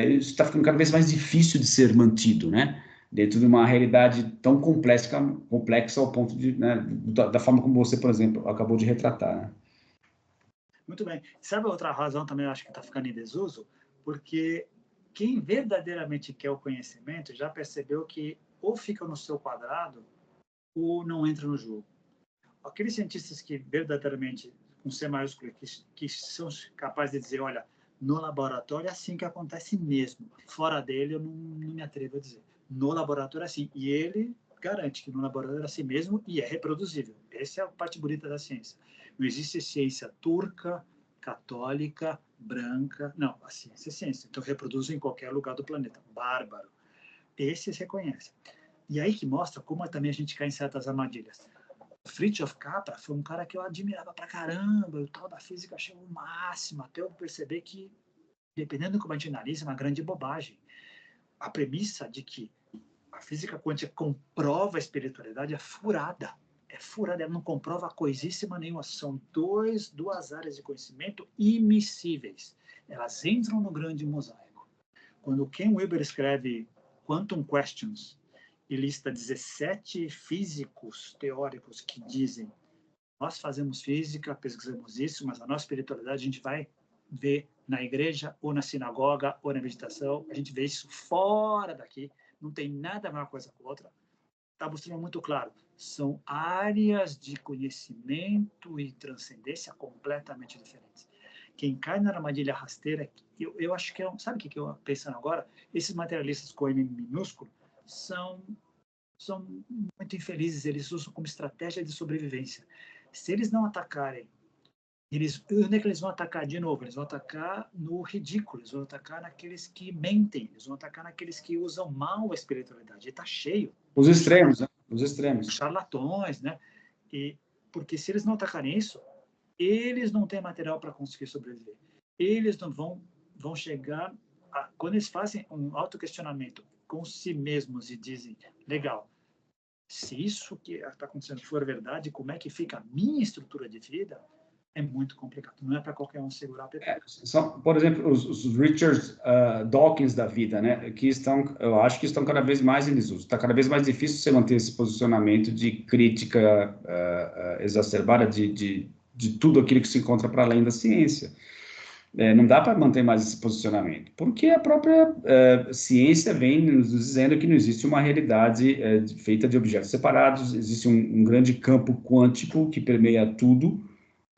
Isso está ficando cada vez mais difícil de ser mantido, né? Dentro de uma realidade tão complexa ao ponto de, né, da forma como você, por exemplo, acabou de retratar, né? Muito bem. Sabe outra razão também, eu acho que está ficando em desuso? Porque quem verdadeiramente quer o conhecimento já percebeu que ou fica no seu quadrado ou não entra no jogo. Aqueles cientistas que verdadeiramente, com C maiúsculo, que são capazes de dizer, olha, no laboratório é assim que acontece mesmo. Fora dele, eu não me atrevo a dizer. No laboratório é assim. E ele garante que no laboratório é assim mesmo e é reproduzível. Essa é a parte bonita da ciência. Não existe ciência turca, católica, branca. Não, a ciência é ciência. Então, reproduz em qualquer lugar do planeta. Bárbaro. Esse se reconhece. E aí que mostra como também a gente cai em certas armadilhas. Fritjof Capra foi um cara que eu admirava pra caramba, o tal da física achei o máximo, até eu perceber que, dependendo do que a gente analisa, é uma grande bobagem. A premissa de que a física quântica comprova a espiritualidade é furada. É furada, ela não comprova coisíssima nenhuma. São duas áreas de conhecimento imissíveis. Elas entram no grande mosaico. Quando Ken Wilber escreve Quantum Questions, e lista 17 físicos teóricos que dizem: nós fazemos física, pesquisamos isso, mas a nossa espiritualidade a gente vai ver na igreja, ou na sinagoga, ou na meditação. A gente vê isso fora daqui. Não tem nada a ver uma coisa com a outra. Está mostrando muito claro. São áreas de conhecimento e transcendência completamente diferentes. Quem cai na armadilha rasteira, eu acho que é... Sabe o que eu estou pensando agora? Esses materialistas com M minúsculo são muito infelizes, eles usam como estratégia de sobrevivência. Se eles não atacarem, onde é que eles vão atacar de novo? Eles vão atacar no ridículo, eles vão atacar naqueles que mentem, eles vão atacar naqueles que usam mal a espiritualidade. Está cheio. Os extremos, né? Os extremos. Charlatões, né? Porque se eles não atacarem isso, eles não têm material para conseguir sobreviver. Eles não vão chegar quando eles fazem um autoquestionamento com si mesmos e dizem, legal, se isso que está acontecendo for verdade, como é que fica a minha estrutura de vida? É muito complicado. Não é para qualquer um segurar a peteca. São, por exemplo, os Richard Dawkins da vida, né? Que estão, eu acho que estão cada vez mais em desuso. Está cada vez mais difícil você manter esse posicionamento de crítica exacerbada de tudo aquilo que se encontra para além da ciência. Não dá para manter mais esse posicionamento, porque a própria ciência vem nos dizendo que não existe uma realidade feita de objetos separados, existe um grande campo quântico que permeia tudo,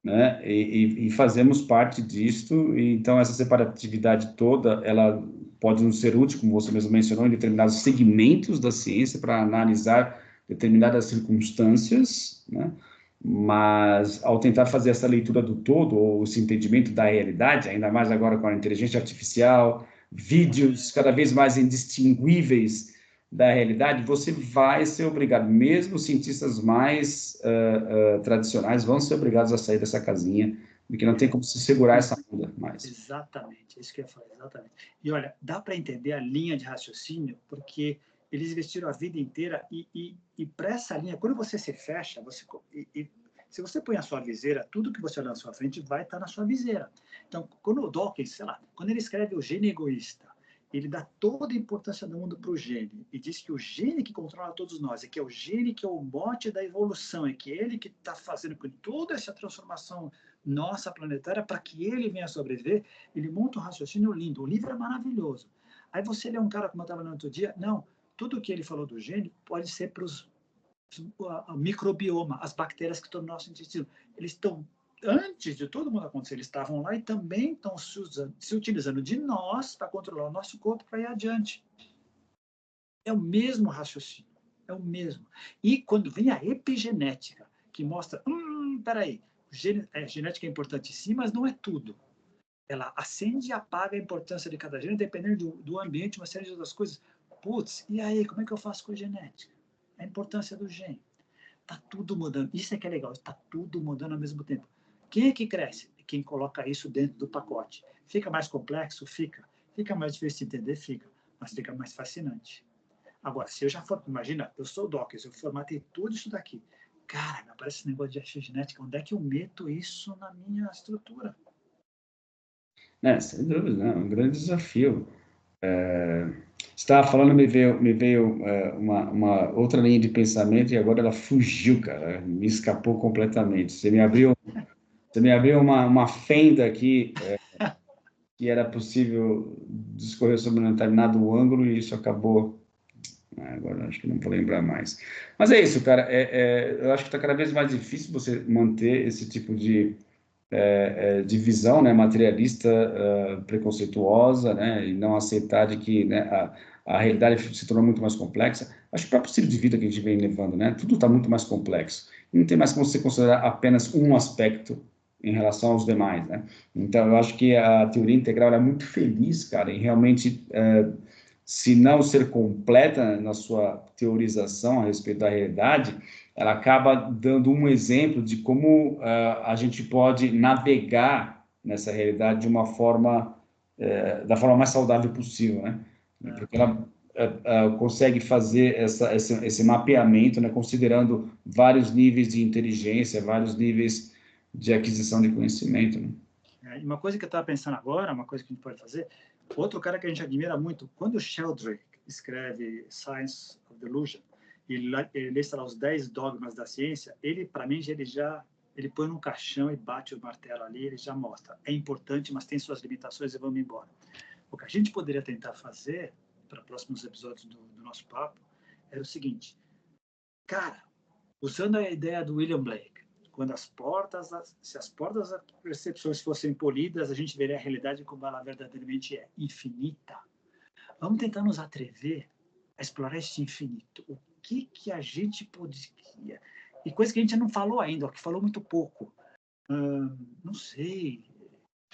né? E fazemos parte disto, e então essa separatividade toda, ela pode nos ser útil, como você mesmo mencionou, em determinados segmentos da ciência para analisar determinadas circunstâncias, né? Mas ao tentar fazer essa leitura do todo, ou esse entendimento da realidade, ainda mais agora com a inteligência artificial, vídeos cada vez mais indistinguíveis da realidade, você vai ser obrigado, mesmo os cientistas mais tradicionais vão ser obrigados a sair dessa casinha, porque não tem como se segurar essa onda mais. Exatamente, isso que eu ia falar, exatamente. E olha, dá para entender a linha de raciocínio, porque eles investiram a vida inteira e para essa linha, quando você se fecha, se você põe a sua viseira, tudo que você olha na sua frente vai estar na sua viseira. Então, quando o Dawkins, sei lá, quando ele escreve O Gênio Egoísta, ele dá toda a importância do mundo para o gene e diz que o gene que controla todos nós, e que é o gene que é o mote da evolução, e que ele que está fazendo com toda essa transformação nossa planetária para que ele venha a sobreviver, ele monta um raciocínio lindo. O livro é maravilhoso. Aí você lê um cara, como eu estava no outro dia, não, tudo que ele falou do gene pode ser para o microbioma, as bactérias que estão no nosso intestino. Eles estão, antes de todo mundo acontecer, eles estavam lá e também estão se utilizando de nós para controlar o nosso corpo para ir adiante. É o mesmo raciocínio, é o mesmo. E quando vem a epigenética, que mostra, peraí, genética é importante sim, mas não é tudo. Ela acende e apaga a importância de cada gene, dependendo do ambiente, uma série de outras coisas. Putz, e aí, como é que eu faço com a genética? A importância do gene. Está tudo mudando. Isso é que é legal, está tudo mudando ao mesmo tempo. Quem é que cresce? Quem coloca isso dentro do pacote. Fica mais complexo? Fica. Fica mais difícil de entender? Fica. Mas fica mais fascinante. Agora, se eu já for, imagina, eu sou doc, eu formatei tudo isso daqui. Cara, me aparece esse negócio de epigenética, onde é que eu meto isso na minha estrutura? Sem dúvida, né? É um grande desafio. Você estava falando, me veio uma outra linha de pensamento e agora ela fugiu, cara, me escapou completamente. Você me abriu uma fenda aqui que era possível discorrer sobre um determinado ângulo e isso acabou. Agora acho que não vou lembrar mais. Mas é isso, cara. Eu acho que está cada vez mais difícil você manter esse tipo de visão, né, materialista, preconceituosa, né, e não aceitar de que, né, a realidade se tornou muito mais complexa. Acho que o próprio estilo de vida que a gente vem levando, né, tudo está muito mais complexo. Não tem mais como você considerar apenas um aspecto em relação aos demais, né? Então, eu acho que a teoria integral é muito feliz, cara, em realmente, se não ser completa na sua teorização a respeito da realidade, ela acaba dando um exemplo de como a gente pode navegar nessa realidade de uma forma, da forma mais saudável possível, né? Porque ela consegue fazer esse mapeamento, né? Considerando vários níveis de inteligência, vários níveis de aquisição de conhecimento, né? E uma coisa que eu estava pensando agora, uma coisa que a gente pode fazer, outro cara que a gente admira muito, quando o Sheldrake escreve Science of Delusion, ele lista lá os 10 dogmas da ciência, ele, para mim, ele põe num caixão e bate o martelo ali, ele já mostra. É importante, mas tem suas limitações e vamos embora. O que a gente poderia tentar fazer, para próximos episódios do nosso papo, era o seguinte, cara, usando a ideia do William Blake, se as portas das percepções fossem polidas, a gente veria a realidade como ela verdadeiramente é, infinita. Vamos tentar nos atrever a explorar esse infinito. O que a gente poderia... E coisa que a gente não falou ainda, que falou muito pouco. Não sei.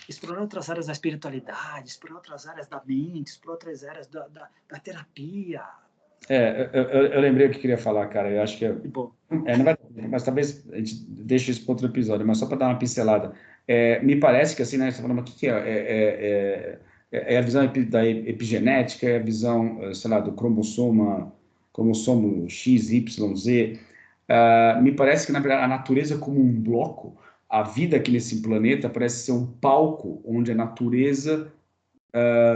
Explorar outras áreas da espiritualidade, explorar outras áreas da mente, explorar outras áreas da terapia. Eu lembrei o que queria falar, cara. Eu acho que Bom. Não vai, mas talvez a gente deixe isso para outro episódio, mas só para dar uma pincelada. Me parece que, assim, né, você está falando, o que é a visão da epigenética, é a visão, sei lá, do cromossomo X, Y, Z. Me parece que, na verdade, a natureza como um bloco, a vida aqui nesse planeta parece ser um palco onde a natureza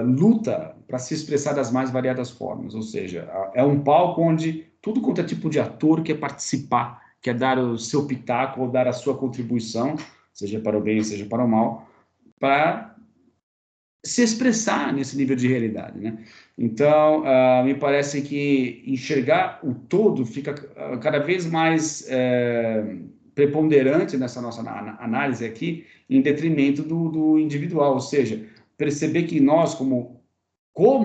luta para se expressar das mais variadas formas, ou seja, é um palco onde tudo quanto é tipo de ator quer participar, quer dar o seu pitaco ou dar a sua contribuição, seja para o bem, seja para o mal, para se expressar nesse nível de realidade, né? Então, me parece que enxergar o todo fica cada vez mais preponderante nessa nossa análise aqui, em detrimento do individual, ou seja, perceber que nós, como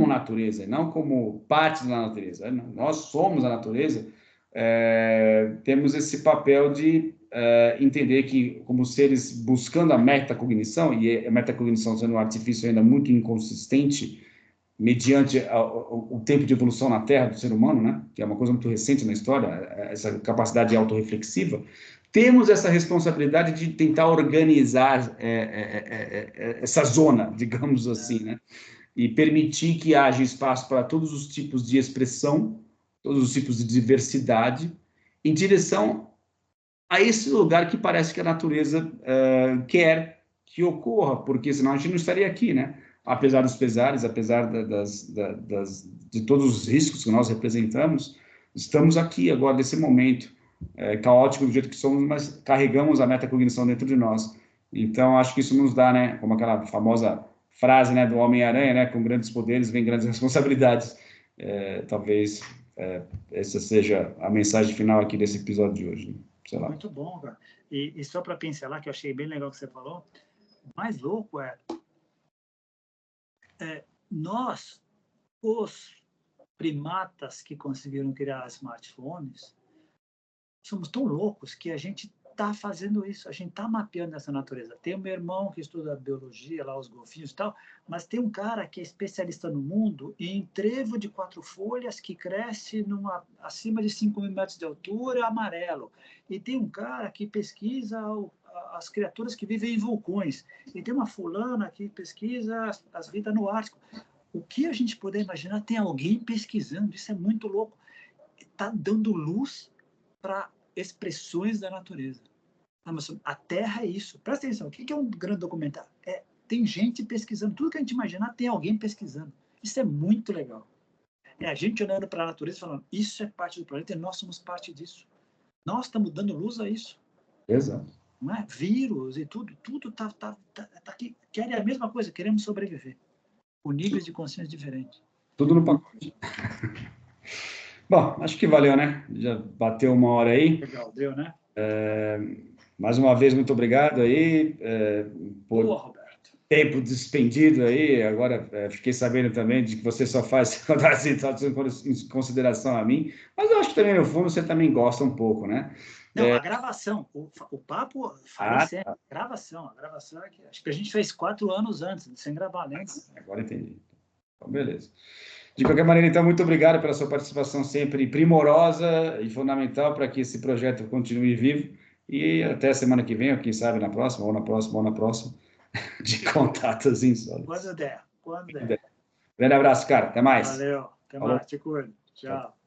natureza, não como parte da natureza, nós somos a natureza, temos esse papel de entender que, como seres buscando a metacognição, e a metacognição sendo um artifício ainda muito inconsistente, mediante o tempo de evolução na Terra do ser humano, né, que é uma coisa muito recente na história, essa capacidade autorreflexiva, temos essa responsabilidade de tentar organizar essa zona, digamos assim, né, e permitir que haja espaço para todos os tipos de expressão, todos os tipos de diversidade, em direção a esse lugar que parece que a natureza quer que ocorra, porque senão a gente não estaria aqui, né? apesar dos pesares, apesar de todos os riscos que nós representamos, estamos aqui agora, nesse momento, caótico do jeito que somos, mas carregamos a metacognição dentro de nós. Então, acho que isso nos dá, né, como aquela famosa frase, né, do Homem-Aranha, né, com grandes poderes vem grandes responsabilidades. Talvez essa seja a mensagem final aqui desse episódio de hoje. Né? Sei lá. Muito bom, cara. E só para pincelar, que eu achei bem legal que você falou, o mais louco nós, os primatas que conseguiram criar smartphones, somos tão loucos que a gente está fazendo isso, a gente está mapeando essa natureza. Tem o meu irmão que estuda biologia, lá os golfinhos e tal, mas tem um cara que é especialista no mundo em trevo de 4 folhas que cresce acima de 5.000 metros de altura, amarelo. E tem um cara que pesquisa as criaturas que vivem em vulcões. E tem uma fulana que pesquisa as vidas no Ártico. O que a gente puder imaginar, tem alguém pesquisando. Isso é muito louco. Está dando luz para expressões da natureza. A Terra é isso. Presta atenção. O que é um grande documentário? Tem gente pesquisando. Tudo que a gente imaginar, tem alguém pesquisando. Isso é muito legal. É a gente olhando para a natureza e falando, isso é parte do planeta e nós somos parte disso. Nós estamos dando luz a isso. Exato. Não é? Vírus e tudo tá aqui. Querem a mesma coisa, queremos sobreviver. Com níveis de consciência diferentes. Tudo no pacote. Bom, acho que valeu, né? Já bateu 1 hora aí. Legal, deu, né? Mais uma vez, muito obrigado aí por Roberto. Tempo despendido aí. Agora fiquei sabendo também de que você só faz em consideração a mim, mas eu acho que também, no fundo, você também gosta um pouco, né? Não, a gravação, o papo falei sempre. Tá. A gravação é que acho que a gente fez 4 anos antes, sem gravar nem. Agora entendi. Então, beleza. De qualquer maneira, então, muito obrigado pela sua participação sempre primorosa e fundamental para que esse projeto continue vivo. E até a semana que vem, ou quem sabe na próxima, ou na próxima, de Contatos Insólitos. Quando der. Grande abraço, cara. Até mais. Valeu. Até mais. Te cuido. Tchau.